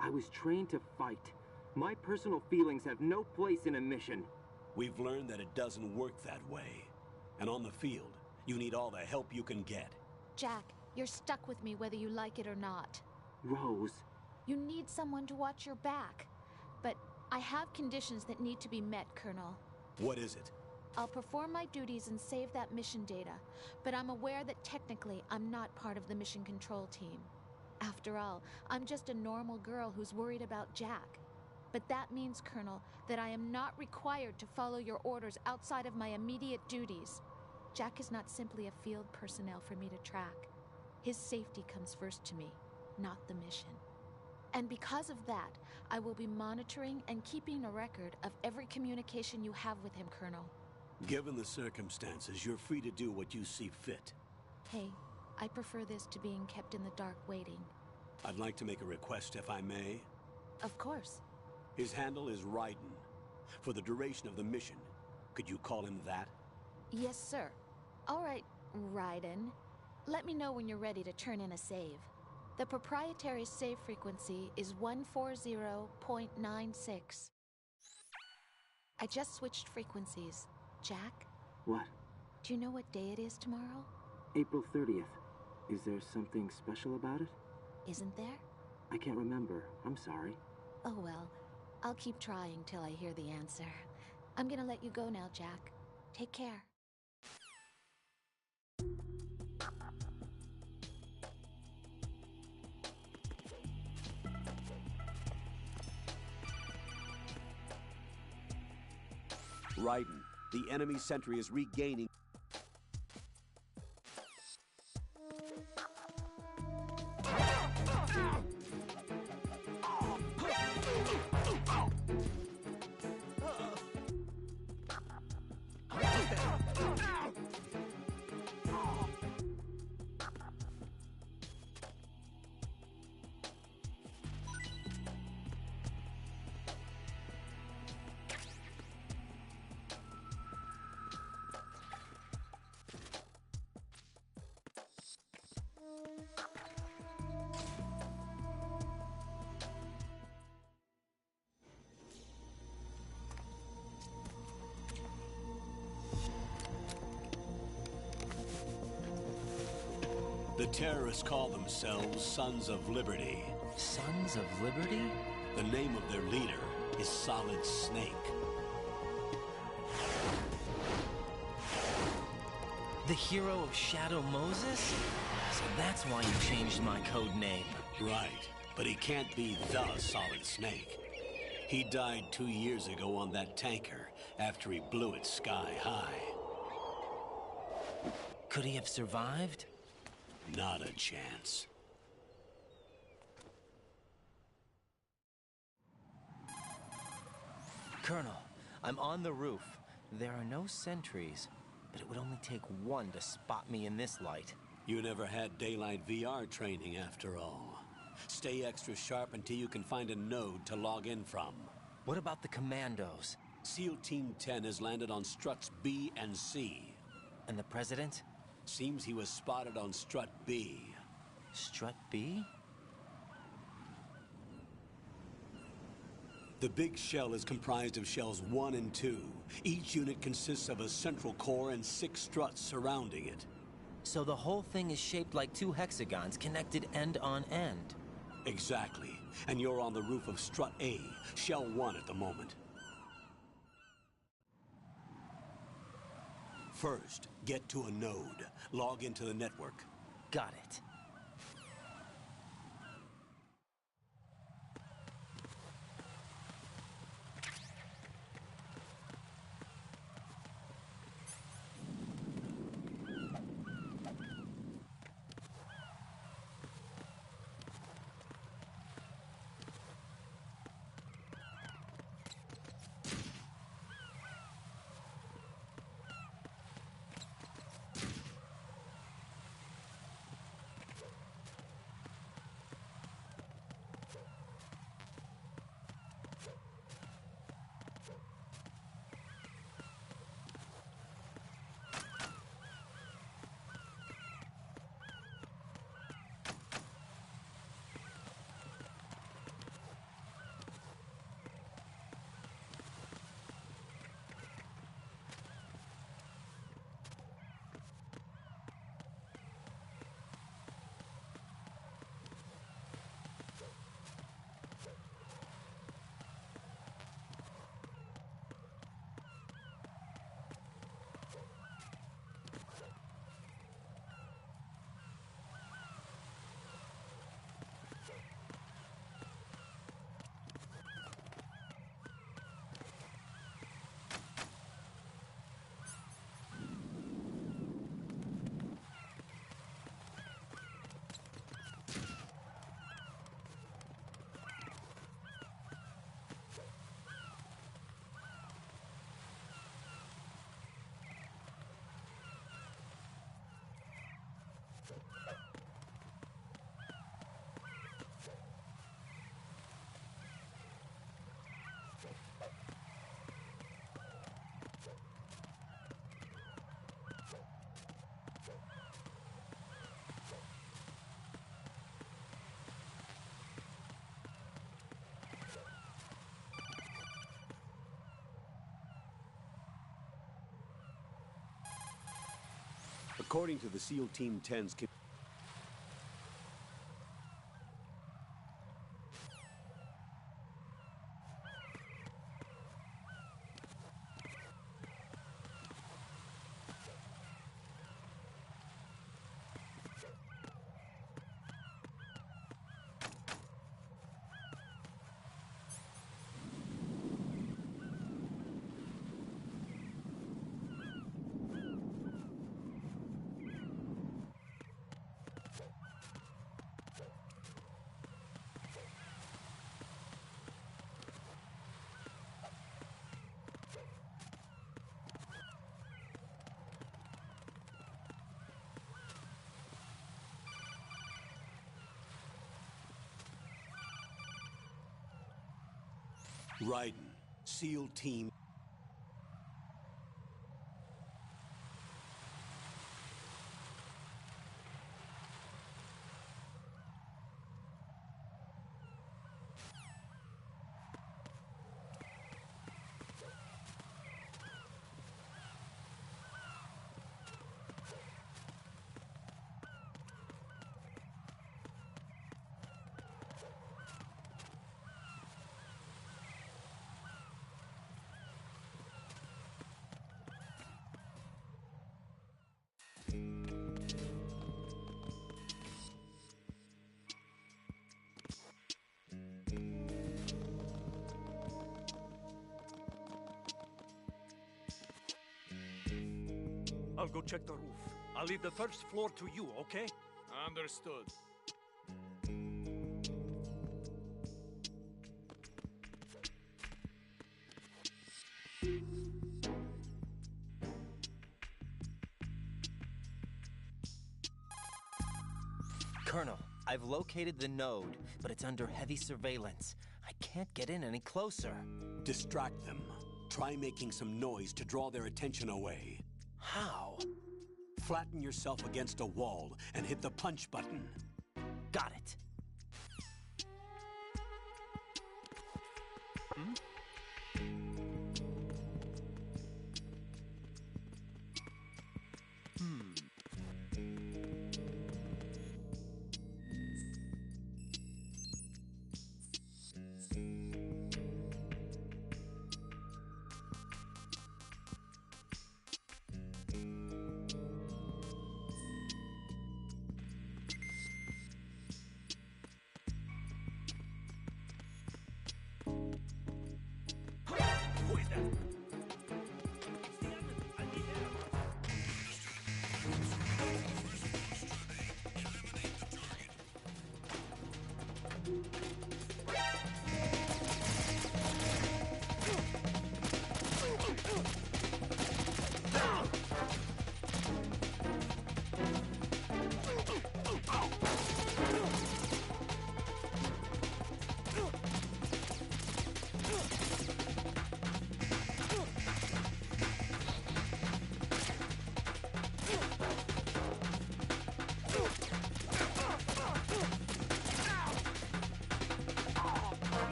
I was trained to fight. My personal feelings have no place in a mission. We've learned that it doesn't work that way. And on the field, you need all the help you can get. Jack, you're stuck with me whether you like it or not. Rose. You need someone to watch your back. But I have conditions that need to be met, Colonel. What is it? I'll perform my duties and save that mission data, but I'm aware that technically I'm not part of the mission control team. After all, I'm just a normal girl who's worried about Jack. But that means, Colonel, that I am not required to follow your orders outside of my immediate duties. Jack is not simply a field personnel for me to track. His safety comes first to me, not the mission. And because of that, I will be monitoring and keeping a record of every communication you have with him, Colonel. Given the circumstances, you're free to do what you see fit. Hey, I prefer this to being kept in the dark waiting. I'd like to make a request, if I may. Of course. His handle is Raiden. For the duration of the mission, could you call him that? Yes, sir. All right, Raiden. Let me know when you're ready to turn in a save. The proprietary save frequency is 140.96. I just switched frequencies. Jack? What? Do you know what day it is tomorrow? April 30th. Is there something special about it? Isn't there? I can't remember. I'm sorry. Oh well. I'll keep trying till I hear the answer. I'm gonna let you go now, Jack. Take care. Raiden, the enemy sentry is regaining... The terrorists call themselves Sons of Liberty. Sons of Liberty? The name of their leader is Solid Snake. The hero of Shadow Moses? So that's why you changed my code name. Right, but he can't be the Solid Snake. He died 2 years ago on that tanker after he blew it sky high. Could he have survived? Not a chance. Colonel, I'm on the roof. There are no sentries, but it would only take one to spot me in this light. You never had daylight VR training after all. Stay extra sharp until you can find a node to log in from. What about the commandos? SEAL Team 10 has landed on struts B and C. And the President? Seems he was spotted on strut B. Strut B? The big shell is comprised of shells 1 and 2. Each unit consists of a central core and 6 struts surrounding it. So the whole thing is shaped like 2 hexagons connected end on end. Exactly. And you're on the roof of strut A, shell 1 at the moment. First, get to a node. Log into the network. Got it. According to the SEAL Team 10's... Raiden, SEAL Team... I'll go check the roof. I'll leave the first floor to you, okay? Understood. Colonel, I've located the node, but it's under heavy surveillance. I can't get in any closer. Distract them. Try making some noise to draw their attention away. How? Flatten yourself against a wall and hit the punch button. Got it.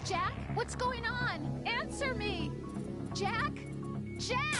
Jack, what's going on? Answer me! Jack? Jack!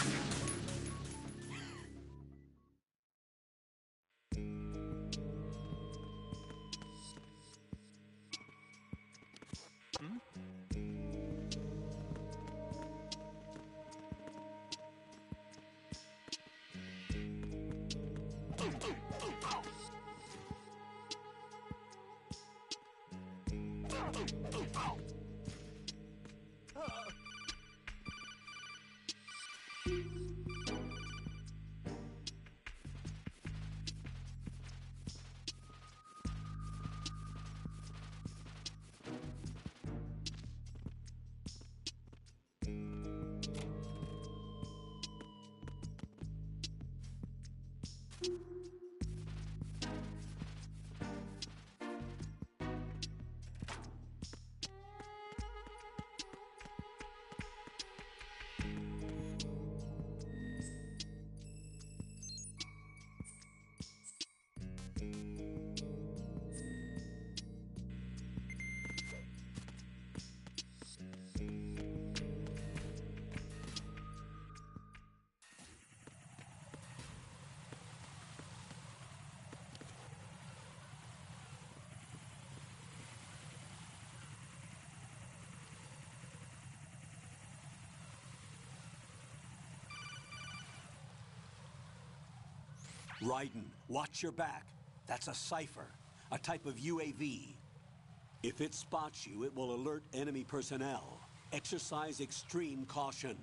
Raiden, watch your back. That's a cipher, a type of UAV. If it spots you, it will alert enemy personnel. Exercise extreme caution.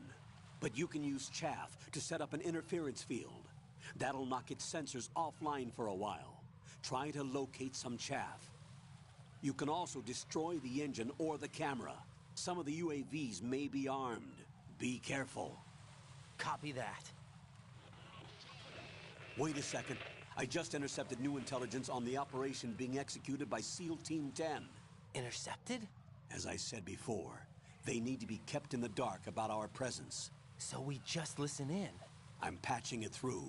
But you can use chaff to set up an interference field. That'll knock its sensors offline for a while. Try to locate some chaff. You can also destroy the engine or the camera. Some of the UAVs may be armed. Be careful. Copy that. Wait a second. I just intercepted new intelligence on the operation being executed by SEAL Team 10. Intercepted? As I said before, they need to be kept in the dark about our presence. So we just listen in. I'm patching it through.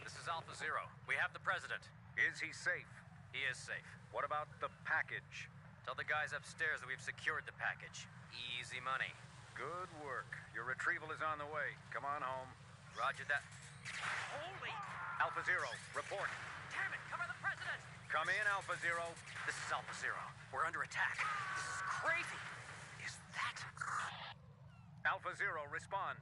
This is Alpha Zero. We have the president. Is he safe? He is safe. What about the package? Tell the guys upstairs that we've secured the package. Easy money. Good work. Your retrieval is on the way. Come on home. Roger that. Holy! Alpha Zero, report. Damn it, cover the president! Come in, Alpha Zero. This is Alpha Zero. We're under attack. This is crazy. Is that... Alpha Zero, respond.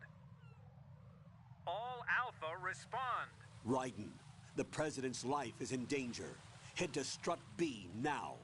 All Alpha, respond. Raiden, the president's life is in danger. Head to Strut B now.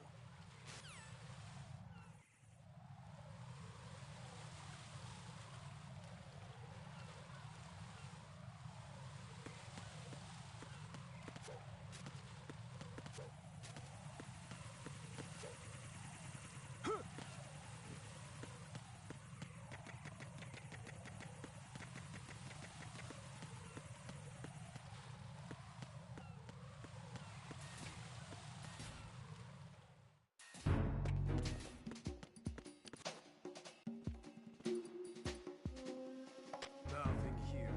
Nothing here.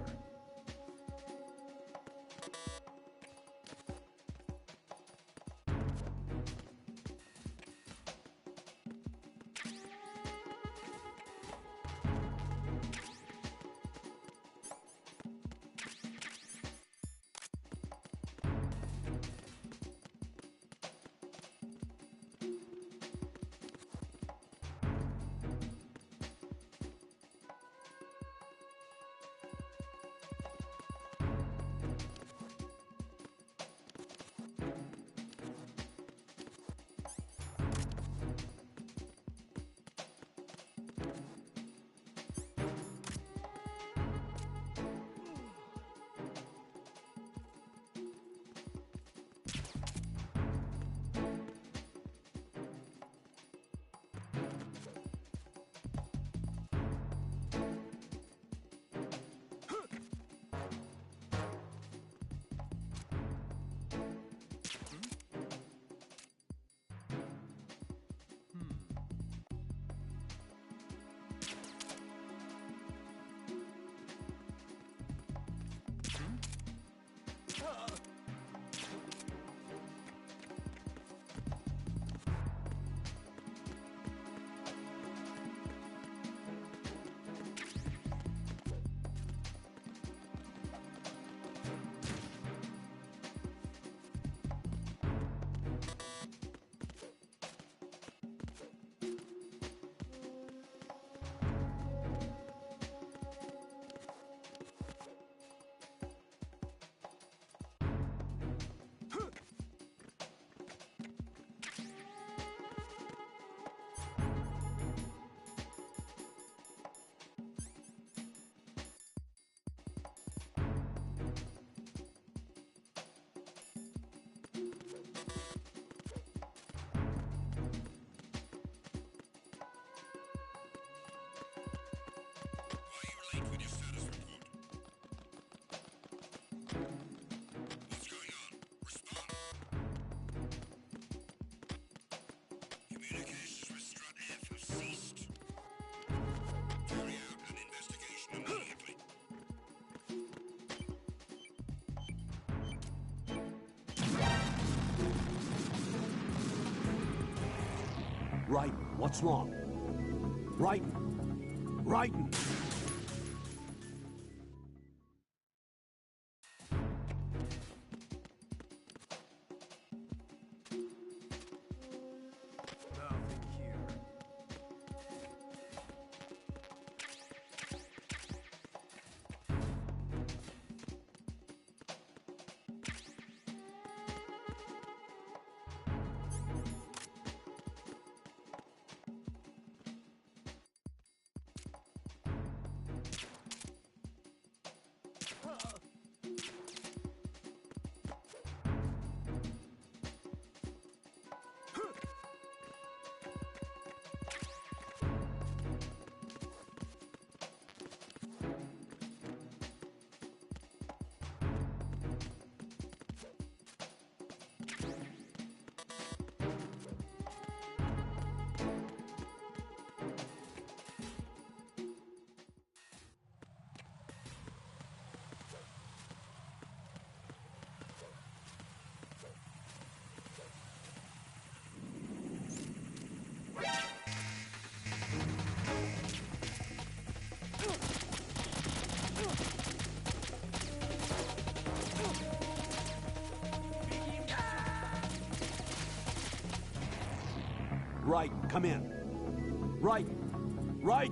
Raiden, what's wrong? Raiden! Raiden! Nothing here. Right, come in. Right! Right!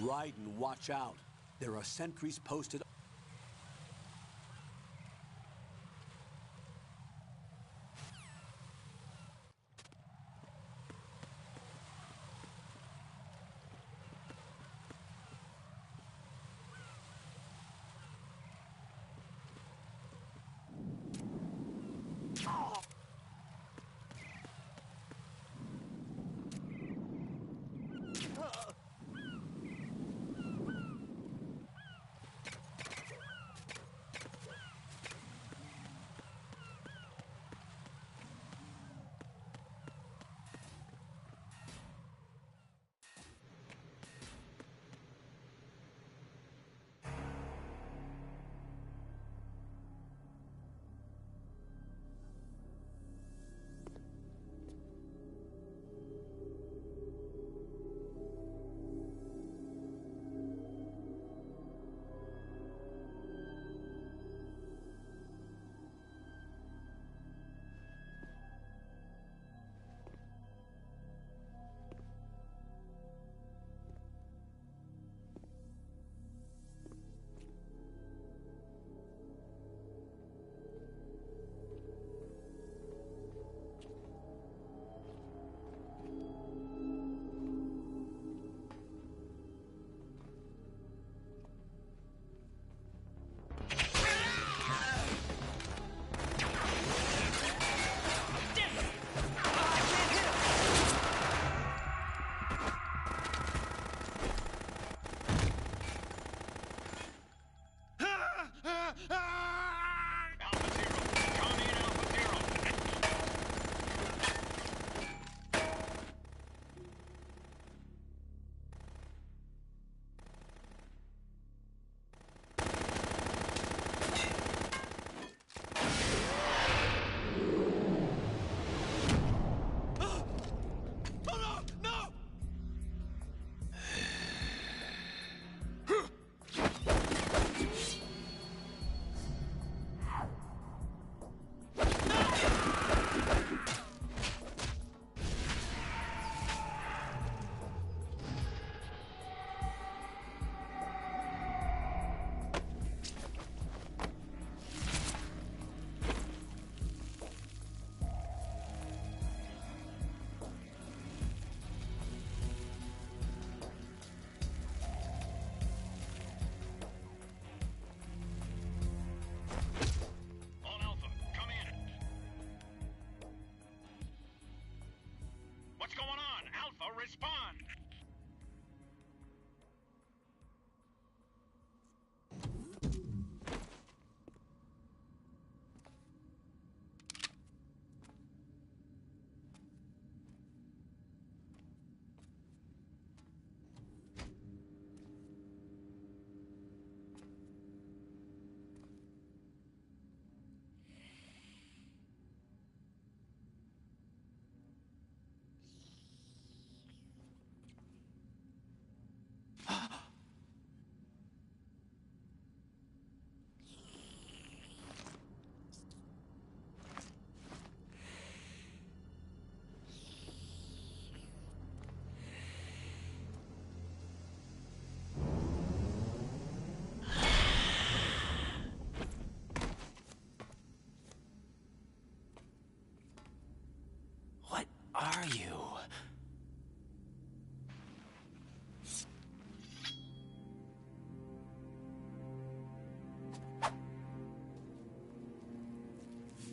Ride and watch out. There are sentries posted.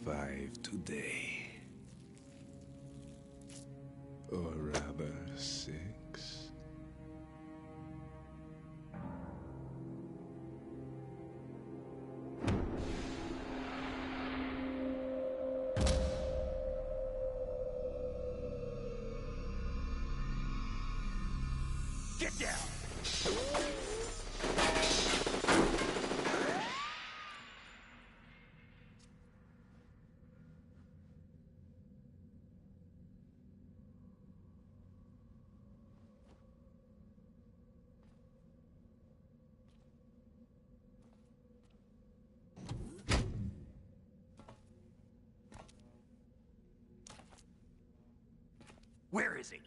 5 today. Or rather, 6. Get down! Where is he?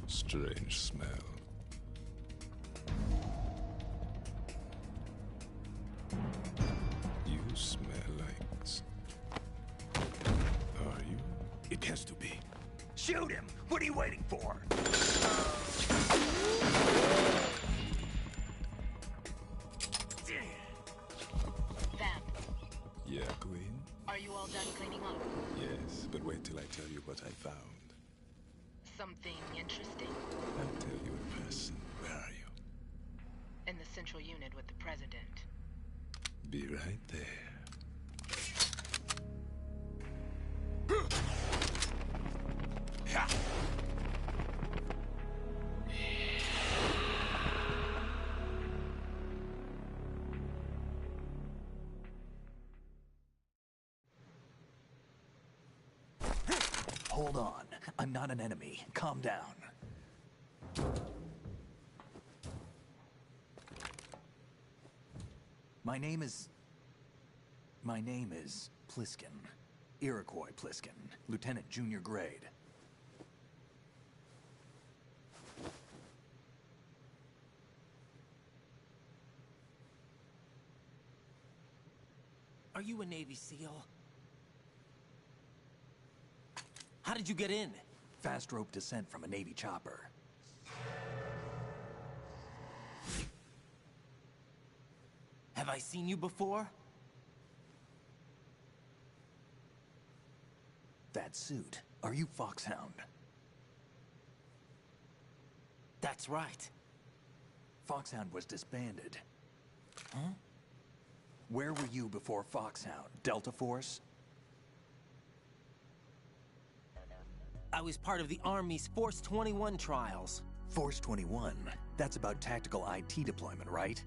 Strange smell. You smell like... Are you? It has to be. Shoot him! What are you waiting for? Vamp, Yeah, Queen? are you all done cleaning up? Yes, but wait till I tell you what I found. Something interesting? I'll tell you in person. Where are you? In the central unit with the president. Be right there. Hold on. I'm not an enemy. Calm down. My name is Pliskin. Iroquois Pliskin. Lieutenant Junior Grade. Are you a Navy SEAL? How did you get in? Fast rope descent from a Navy chopper. Have I seen you before? That suit. Are you Foxhound? That's right. Foxhound was disbanded. Huh? Where were you before Foxhound? Delta Force? I was part of the Army's Force 21 trials. Force 21? That's about tactical IT deployment, right?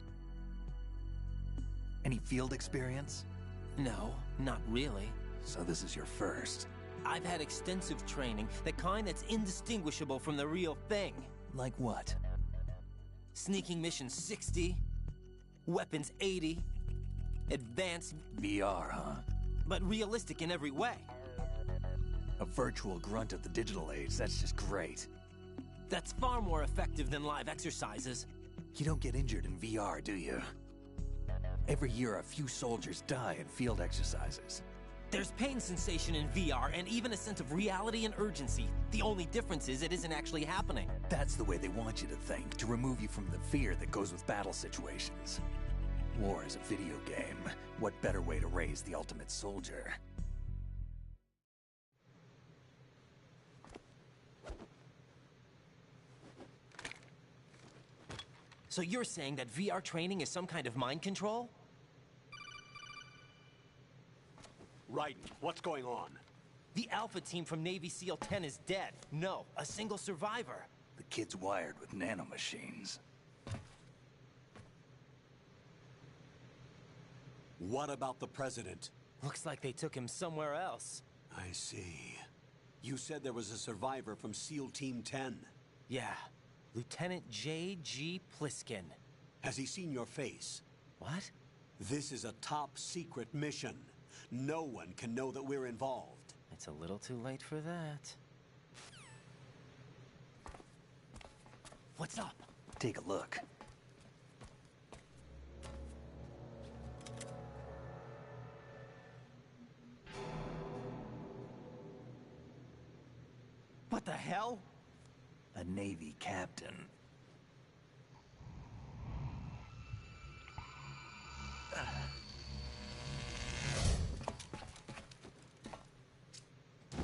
Any field experience? No, not really. So this is your first. I've had extensive training, the kind that's indistinguishable from the real thing. Like what? Sneaking mission 60, weapons 80, advanced... VR, huh? But realistic in every way. A virtual grunt of the digital age, that's just great. That's far more effective than live exercises. You don't get injured in VR, do you? Every year, a few soldiers die in field exercises. There's pain sensation in VR and even a sense of reality and urgency. The only difference is it isn't actually happening. That's the way they want you to think, to remove you from the fear that goes with battle situations. War is a video game. What better way to raise the ultimate soldier? So you're saying that VR training is some kind of mind control? Right. What's going on? The Alpha team from Navy SEAL 10 is dead. No, a single survivor. The kid's wired with nanomachines. What about the president? Looks like they took him somewhere else. I see. You said there was a survivor from SEAL Team 10. Yeah. Lieutenant J.G. Pliskin. Has he seen your face? What? This is a top secret mission. No one can know that we're involved. It's a little too late for that. What's up? Take a look. What the hell? A Navy captain.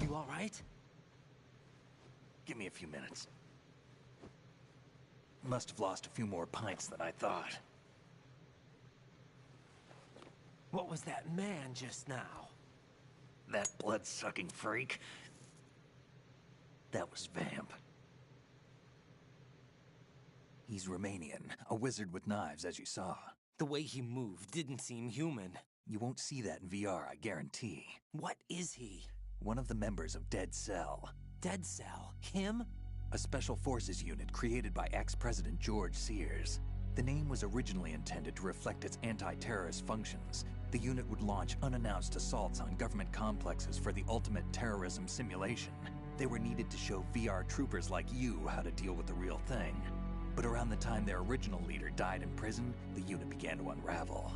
You all right? Give me a few minutes. Must have lost a few more pints than I thought. What was that man just now? That blood-sucking freak? That was Vamp. He's Romanian, a wizard with knives, as you saw. The way he moved didn't seem human. You won't see that in VR, I guarantee. What is he? One of the members of Dead Cell. Dead Cell? Him? A special forces unit created by ex-President George Sears. The name was originally intended to reflect its anti-terrorist functions. The unit would launch unannounced assaults on government complexes for the ultimate terrorism simulation. They were needed to show VR troopers like you how to deal with the real thing. But around the time their original leader died in prison, the unit began to unravel.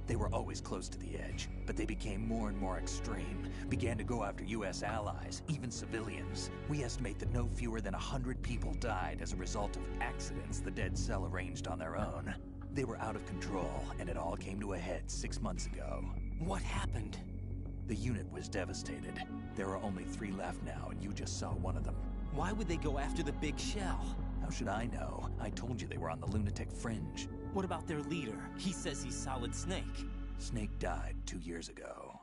They were always close to the edge, but they became more and more extreme, began to go after US allies, even civilians. We estimate that no fewer than 100 people died as a result of accidents the Dead Cell arranged on their own. They were out of control, and it all came to a head 6 months ago. What happened? The unit was devastated. There are only 3 left now, and you just saw one of them. Why would they go after the big shell? How should I know? I told you they were on the lunatic fringe. What about their leader? He says he's Solid Snake. Snake died 2 years ago.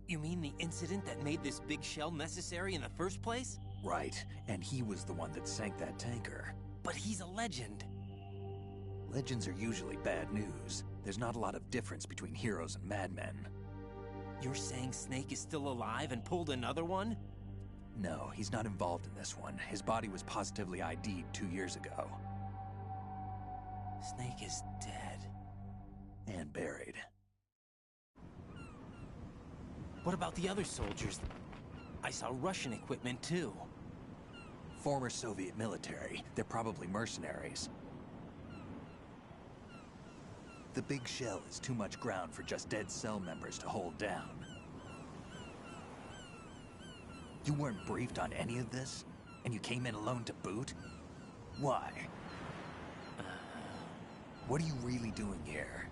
You mean the incident that made this big shell necessary in the first place? Right, and he was the one that sank that tanker. But he's a legend. Legends are usually bad news. There's not a lot of difference between heroes and madmen. You're saying Snake is still alive and pulled another one? No, he's not involved in this one. His body was positively ID'd 2 years ago. Snake is dead. And buried. What about the other soldiers? I saw Russian equipment too. Former Soviet military. They're probably mercenaries. The big shell is too much ground for just Dead Cell members to hold down. You weren't briefed on any of this? And you came in alone to boot? Why? What are you really doing here?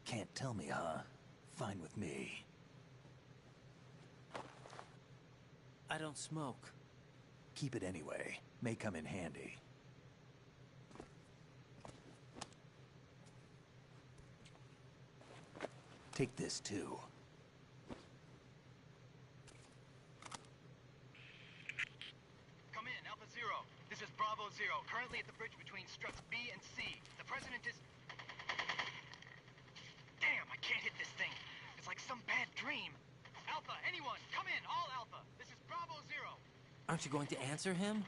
Can't tell me, huh? Fine with me. I don't smoke. Keep it anyway. May come in handy. Take this too. Come in, Alpha Zero. This is Bravo Zero, currently at the bridge between struts B and C. The President is... Damn, I can't hit this thing. It's like some bad dream. Alpha, anyone, come in, all Alpha. This is Bravo Zero. Aren't you going to answer him?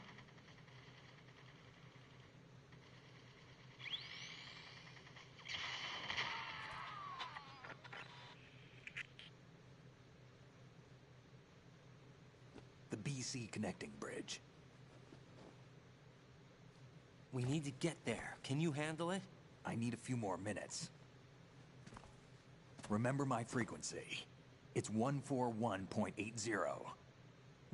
The BC connecting bridge. We need to get there. Can you handle it? I need a few more minutes. Remember my frequency. It's 141.80.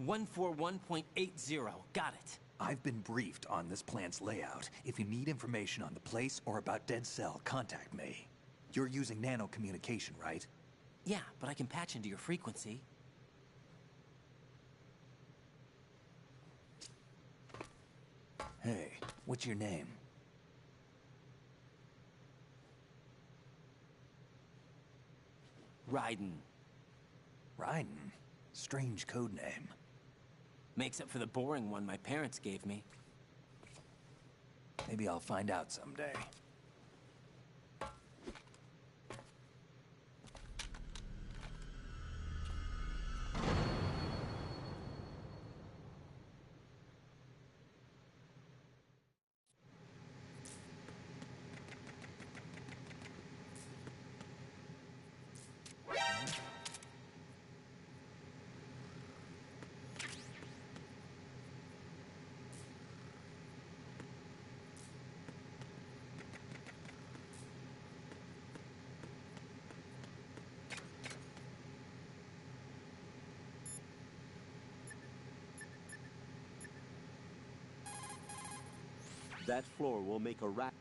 141.80. Got it. I've been briefed on this plant's layout. If you need information on the place or about Dead Cell, contact me. You're using nano communication, right? Yeah, but I can patch into your frequency. Hey, what's your name? Raiden. Raiden? Strange code name. Makes up for the boring one my parents gave me. Maybe I'll find out someday. That floor will make a rack.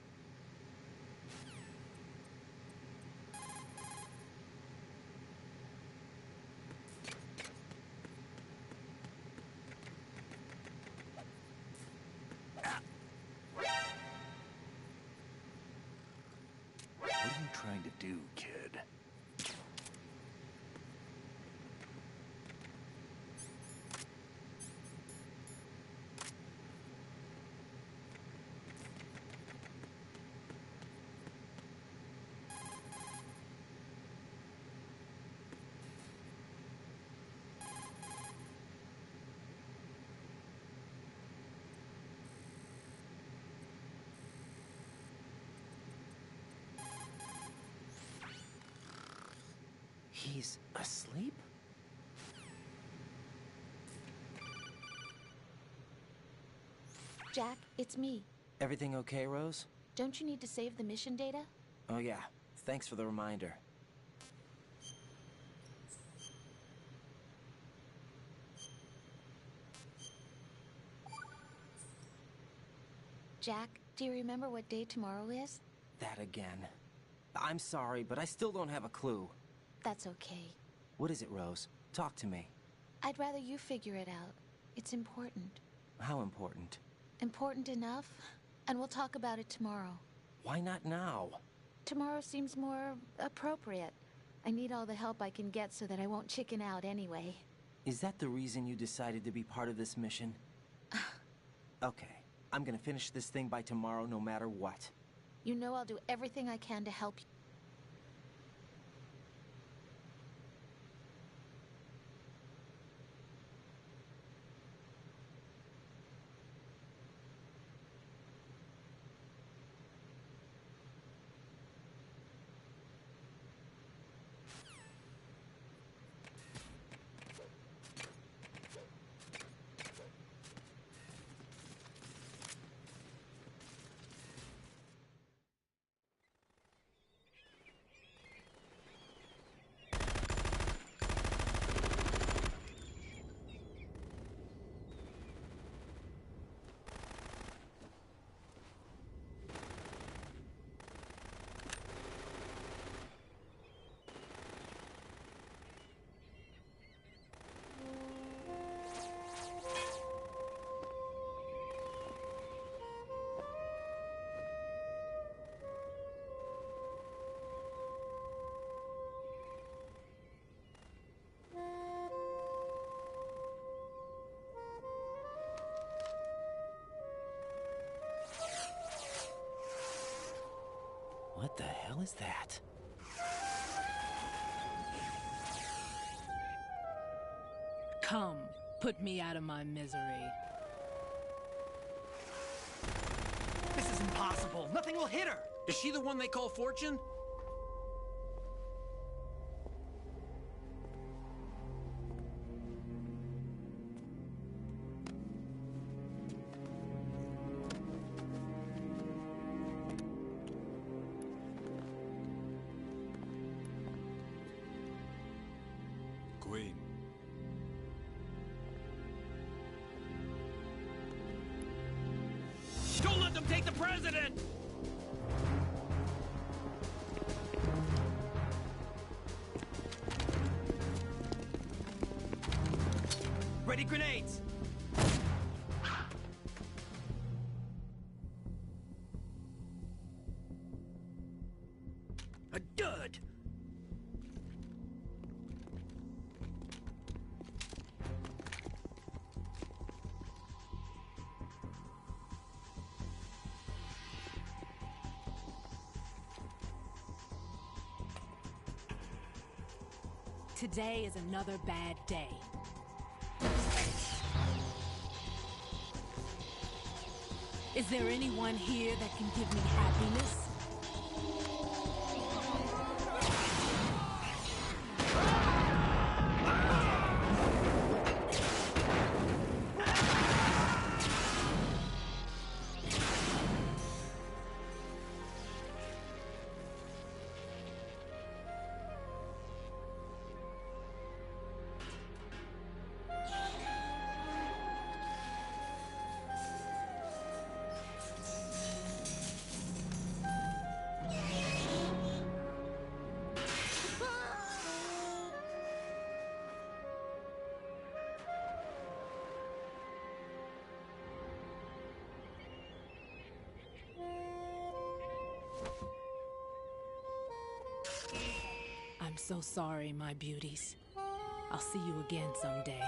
What are you trying to do, kid? He's asleep? Jack, it's me. Everything okay, Rose? Don't you need to save the mission data? Oh yeah, thanks for the reminder. Jack, do you remember what day tomorrow is? That again. I'm sorry, but I still don't have a clue. That's okay. What is it, Rose? Talk to me. I'd rather you figure it out. It's important. How important? Important enough? And we'll talk about it tomorrow. Why not now? Tomorrow seems more appropriate. I need all the help I can get so that I won't chicken out anyway. Is that the reason you decided to be part of this mission? Okay, I'm gonna finish this thing by tomorrow no matter what. You know I'll do everything I can to help you. What the hell is that? Come, put me out of my misery. This is impossible. Nothing will hit her. Is she the one they call Fortune? Queen. Don't let them take the president! Ready grenades! A dud! Today is another bad day. Is there anyone here that can give me happiness? I'm so sorry, my beauties. I'll see you again someday.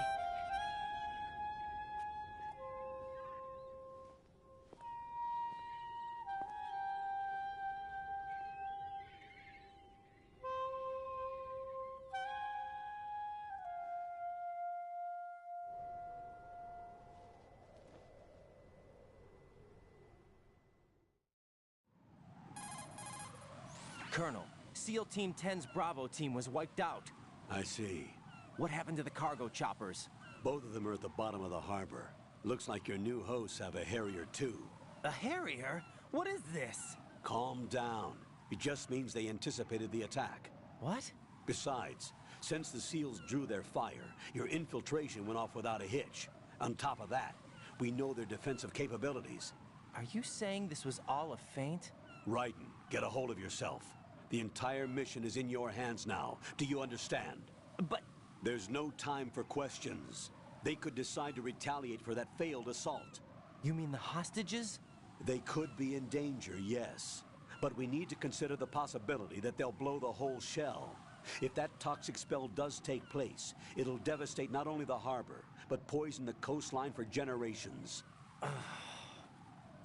Colonel, SEAL Team 10's Bravo team was wiped out. I see. What happened to the cargo choppers? Both of them are at the bottom of the harbor. Looks like your new hosts have a Harrier too. A Harrier? What is this? Calm down. It just means they anticipated the attack. What? Besides, since the SEALs drew their fire, your infiltration went off without a hitch. On top of that, we know their defensive capabilities. Are you saying this was all a feint? Raiden, get a hold of yourself. The entire mission is in your hands now. Do you understand? But... There's no time for questions. They could decide to retaliate for that failed assault. You mean the hostages? They could be in danger, yes. But we need to consider the possibility that they'll blow the whole shell. If that toxic spell does take place, it'll devastate not only the harbor, but poison the coastline for generations.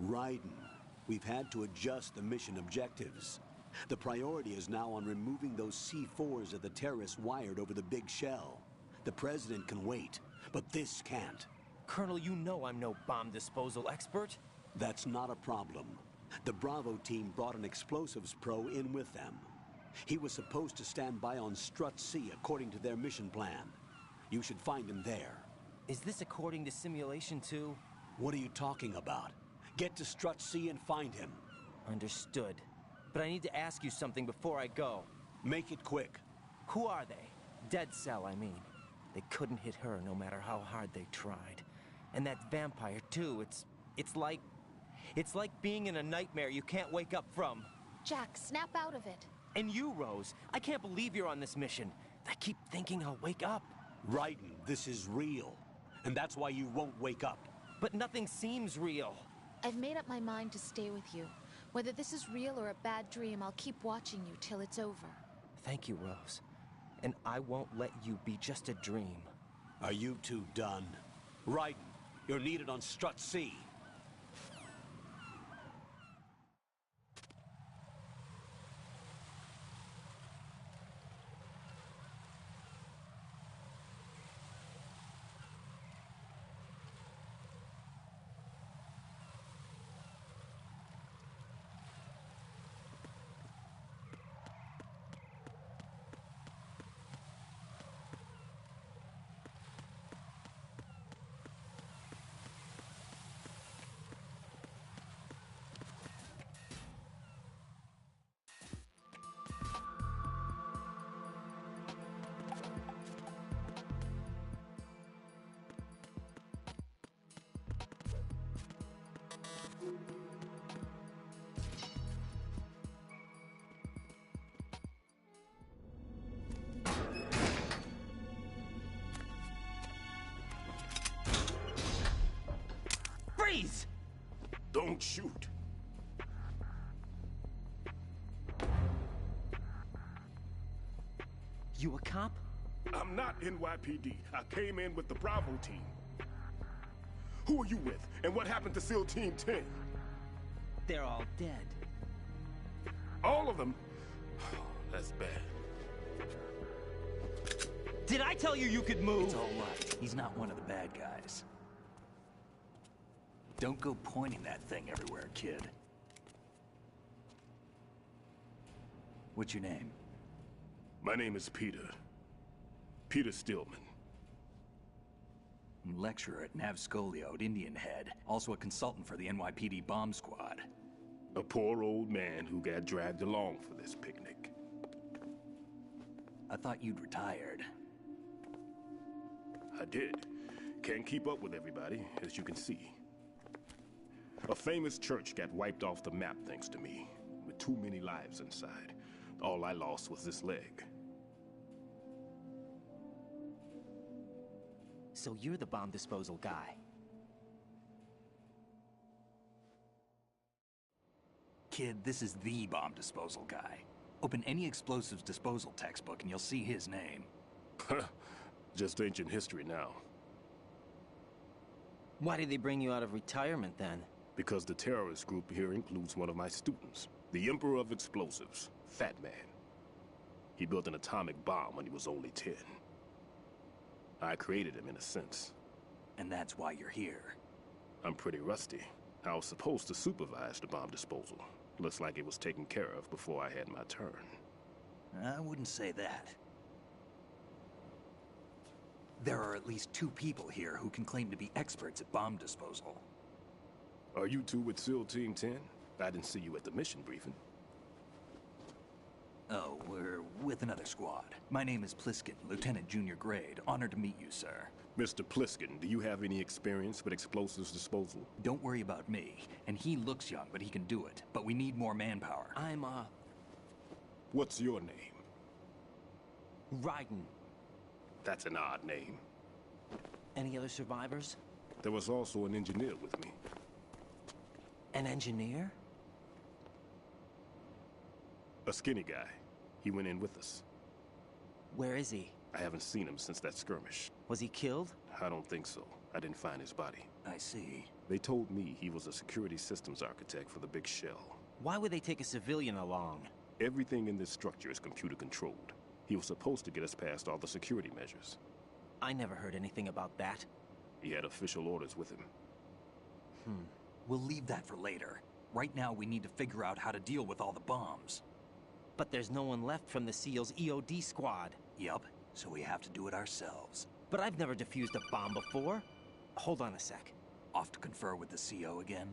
Raiden, we've had to adjust the mission objectives. The priority is now on removing those C4s that the terrorists wired over the big shell. The President can wait, but this can't. Colonel, you know I'm no bomb disposal expert. That's not a problem. The Bravo team brought an explosives pro in with them. He was supposed to stand by on Strut C according to their mission plan. You should find him there. Is this according to Simulation 2? What are you talking about? Get to Strut C and find him. Understood. But I need to ask you something before I go. Make it quick. Who are they? Dead Cell, I mean. They couldn't hit her no matter how hard they tried. And that vampire, too, it's like being in a nightmare you can't wake up from. Jack, snap out of it. And you, Rose, I can't believe you're on this mission. I keep thinking I'll wake up. Raiden, this is real. And that's why you won't wake up. But nothing seems real. I've made up my mind to stay with you. Whether this is real or a bad dream, I'll keep watching you till it's over. Thank you, Rose. And I won't let you be just a dream. Are you two done? Raiden, you're needed on Strut C. Freeze! Don't shoot. You a cop? I'm not NYPD. I came in with the Bravo team. Who are you with? And what happened to SEAL Team 10? They're all dead. All of them? That's bad. Did I tell you you could move? It's all right. He's not one of the bad guys. Don't go pointing that thing everywhere, kid. What's your name? My name is Peter. Peter Stillman. Lecturer at Navscolio at Indian Head. Also a consultant for the NYPD bomb squad. A poor old man who got dragged along for this picnic. I thought you'd retired. I did. Can't keep up with everybody, as you can see. A famous church got wiped off the map thanks to me, with too many lives inside. All I lost was this leg. So you're the bomb disposal guy. Kid, this is the bomb disposal guy. Open any explosives disposal textbook and you'll see his name. Just ancient history now. Why did they bring you out of retirement then? Because the terrorist group here includes one of my students, the Emperor of Explosives, Fat Man. He built an atomic bomb when he was only 10. I created him in a sense. And that's why you're here. I'm pretty rusty. I was supposed to supervise the bomb disposal. Looks like it was taken care of before I had my turn. I wouldn't say that. There are at least 2 people here who can claim to be experts at bomb disposal. Are you two with SEAL Team 10? I didn't see you at the mission briefing. Oh, we're with another squad. My name is Pliskin, Lieutenant Junior Grade. Honored to meet you, sir. Mr. Pliskin, do you have any experience with explosives disposal? Don't worry about me. And he looks young, but he can do it. But we need more manpower. What's your name? Raiden. That's an odd name. Any other survivors? There was also an engineer with me. An engineer? A skinny guy. He went in with us. Where is he? I haven't seen him since that skirmish. Was he killed? I don't think so. I didn't find his body. I see. They told me he was a security systems architect for the big shell. Why would they take a civilian along? Everything in this structure is computer controlled. He was supposed to get us past all the security measures. I never heard anything about that. He had official orders with him. We'll leave that for later. Right now, we need to figure out how to deal with all the bombs. But there's no one left from the SEAL's EOD squad. Yup, so we have to do it ourselves. But I've never defused a bomb before. Hold on a sec. Off to confer with the CO again?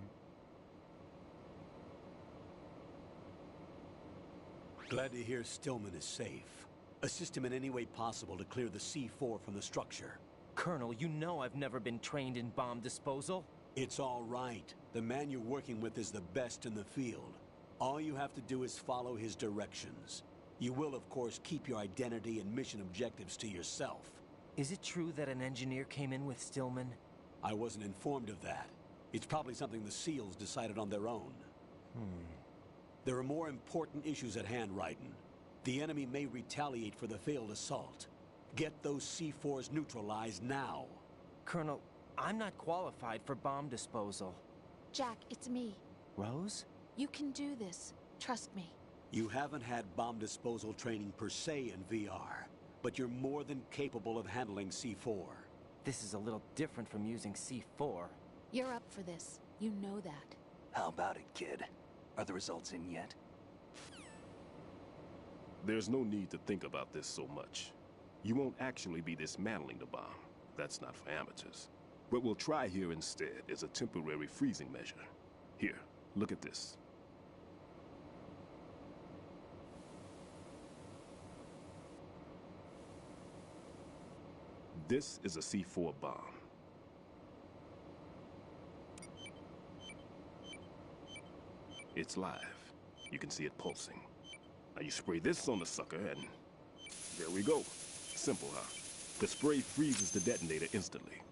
Glad to hear Stillman is safe. Assist him in any way possible to clear the C4 from the structure. Colonel, you know I've never been trained in bomb disposal. It's all right. The man you're working with is the best in the field. All you have to do is follow his directions. You will, of course, keep your identity and mission objectives to yourself. Is it true that an engineer came in with Stillman? I wasn't informed of that. It's probably something the SEALs decided on their own. There are more important issues at hand, Raiden. The enemy may retaliate for the failed assault. Get those C4s neutralized now. Colonel, I'm not qualified for bomb disposal. Jack, it's me. Rose? You can do this. Trust me. You haven't had bomb disposal training per se in VR, but you're more than capable of handling C4. This is a little different from using C4. You're up for this. You know that. How about it, kid? Are the results in yet? There's no need to think about this so much. You won't actually be dismantling the bomb. That's not for amateurs. What we'll try here instead is a temporary freezing measure. Here, look at this. This is a C4 bomb. It's live. You can see it pulsing. Now you spray this on the sucker and there we go. Simple, huh? The spray freezes the detonator instantly.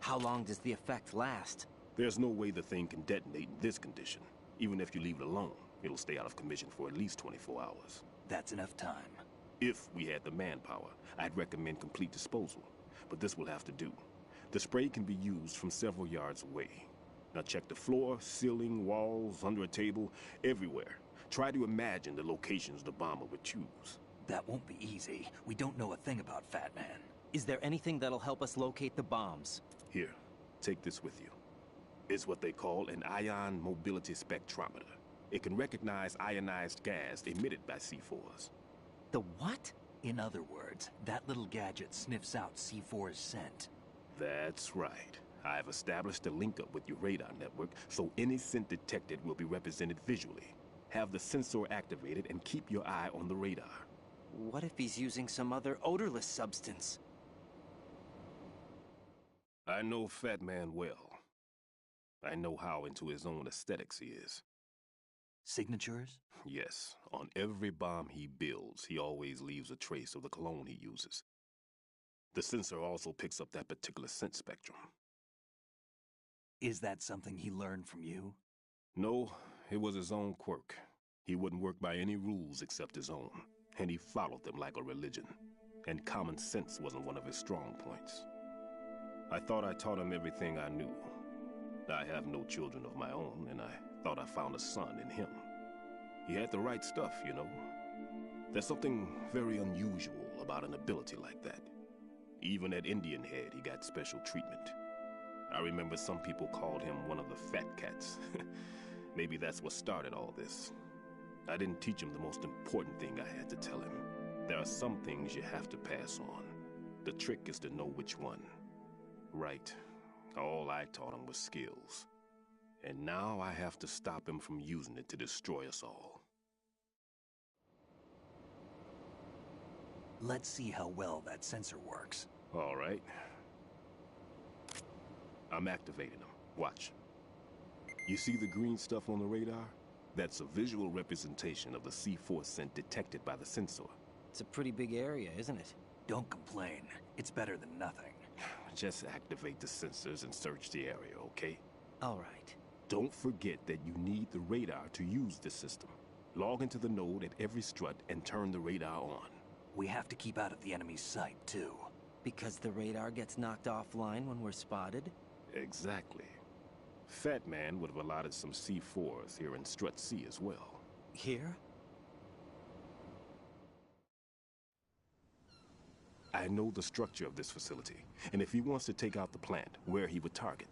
How long does the effect last? There's no way the thing can detonate in this condition. Even if you leave it alone, it'll stay out of commission for at least 24 hours. That's enough time. If we had the manpower, I'd recommend complete disposal. But this will have to do. The spray can be used from several yards away. Now check the floor, ceiling, walls, under a table, everywhere. Try to imagine the locations the bomber would choose. That won't be easy. We don't know a thing about Fat Man. Is there anything that'll help us locate the bombs? Here, take this with you. It's what they call an ion mobility spectrometer. It can recognize ionized gas emitted by C4s. The what? In other words, that little gadget sniffs out C4's scent. That's right. I've established a link up with your radar network, so any scent detected will be represented visually. Have the sensor activated and keep your eye on the radar. What if he's using some other odorless substance? I know Fat Man well. I know how into his own aesthetics he is. Signatures? Yes. On every bomb he builds, he always leaves a trace of the cologne he uses. The sensor also picks up that particular scent spectrum. Is that something he learned from you? No, it was his own quirk. He wouldn't work by any rules except his own, and he followed them like a religion. And common sense wasn't one of his strong points. I thought I taught him everything I knew. I have no children of my own, and I thought I found a son in him. He had the right stuff, you know. There's something very unusual about an ability like that. Even at Indian Head, he got special treatment. I remember some people called him one of the fat cats. Maybe that's what started all this. I didn't teach him the most important thing I had to tell him. There are some things you have to pass on. The trick is to know which one. Right. All I taught him was skills. And now I have to stop him from using it to destroy us all. Let's see how well that sensor works. All right. I'm activating them. Watch. You see the green stuff on the radar? That's a visual representation of the C4 scent detected by the sensor. It's a pretty big area, isn't it? Don't complain. It's better than nothing. Just activate the sensors and search the area, okay? All right. Don't forget that you need the radar to use the system. Log into the node at every strut and turn the radar on. We have to keep out of the enemy's sight, too. Because the radar gets knocked offline when we're spotted? Exactly. Fat Man would have allotted some C4s here in Strut C as well. Here? I know the structure of this facility, and if he wants to take out the plant, where he would target.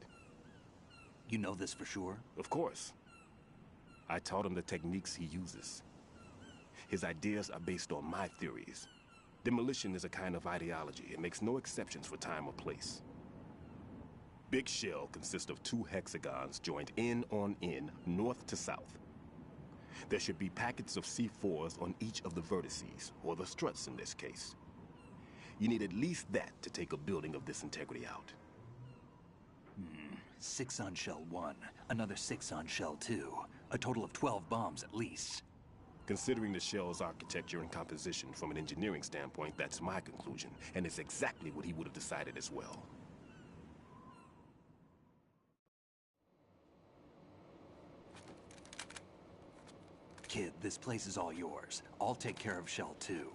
You know this for sure? Of course. I taught him the techniques he uses. His ideas are based on my theories. Demolition is a kind of ideology. It makes no exceptions for time or place. Big Shell consists of 2 hexagons joined end on end, north to south. There should be packets of C4s on each of the vertices, or the struts in this case. You need at least that to take a building of this integrity out. 6 on Shell 1, another 6 on Shell 2. A total of 12 bombs at least. Considering the shell's architecture and composition from an engineering standpoint, that's my conclusion, and it's exactly what he would have decided as well. Kid, this place is all yours. I'll take care of Shell 2.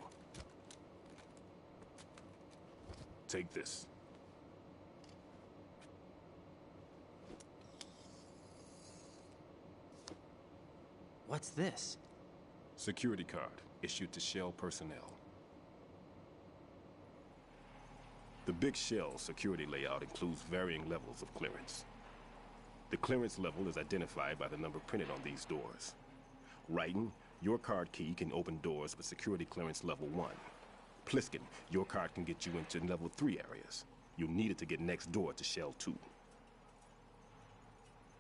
Take this. What's this? Security card, issued to Shell personnel. The Big Shell security layout includes varying levels of clearance. The clearance level is identified by the number printed on these doors. Writing, your card key can open doors with security clearance level 1. Pliskin, your card can get you into level 3 areas. You'll need it to get next door to Shell 2.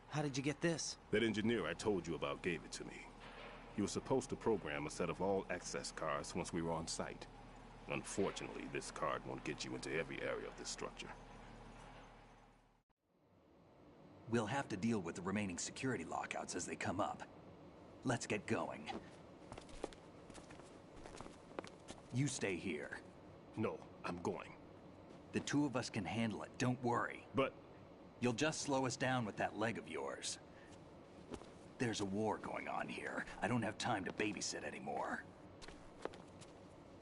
How did you get this? That engineer I told you about gave it to me. He was supposed to program a set of all access cards once we were on site. Unfortunately, this card won't get you into every area of this structure. We'll have to deal with the remaining security lockouts as they come up. Let's get going. You stay here. No, I'm going. The 2 of us can handle it, don't worry. But... You'll just slow us down with that leg of yours. There's a war going on here. I don't have time to babysit anymore.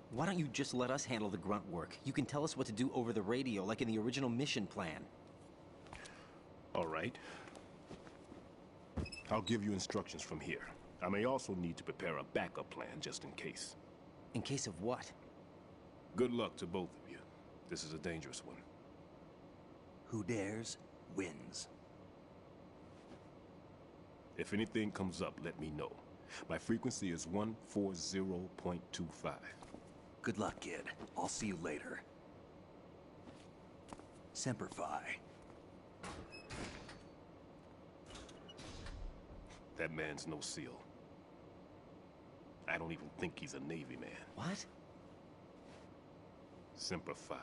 Why don't you just let us handle the grunt work? You can tell us what to do over the radio, like in the original mission plan. All right. I'll give you instructions from here. I may also need to prepare a backup plan just in case. In case of what? Good luck to both of you. This is a dangerous one. Who dares, wins. If anything comes up, let me know. My frequency is 140.25. Good luck, kid. I'll see you later. Semper Fi. That man's no SEAL. I don't even think he's a Navy man. What? Semper Fi.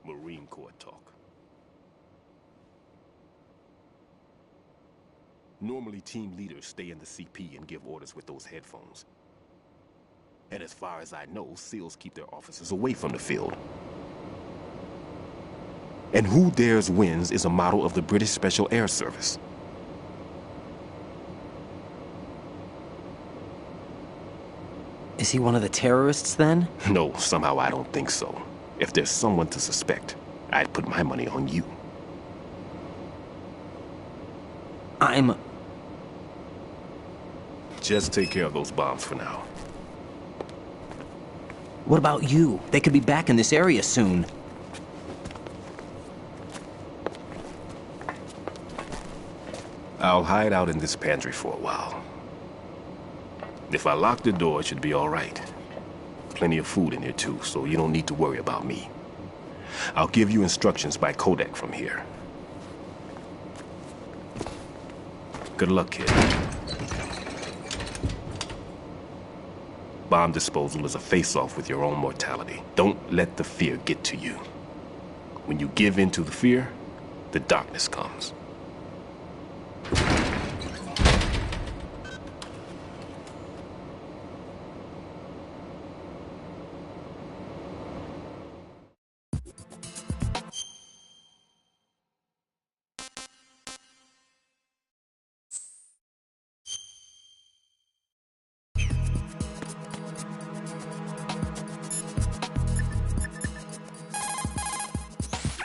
Marine Corps talk. Normally, team leaders stay in the CP and give orders with those headphones. And as far as I know, SEALs keep their officers away from the field. And Who Dares Wins is a model of the British Special Air Service. Is he one of the terrorists, then? No, somehow I don't think so. If there's someone to suspect, I'd put my money on you. Just take care of those bombs for now. What about you? They could be back in this area soon. I'll hide out in this pantry for a while. If I lock the door, it should be all right. Plenty of food in here too, so you don't need to worry about me. I'll give you instructions by Kodak from here. Good luck, kid. Bomb disposal is a face-off with your own mortality. Don't let the fear get to you. When you give in to the fear, the darkness comes.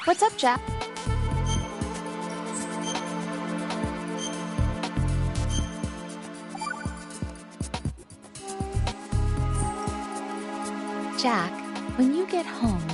What's up, Jack? Jack, when you get home,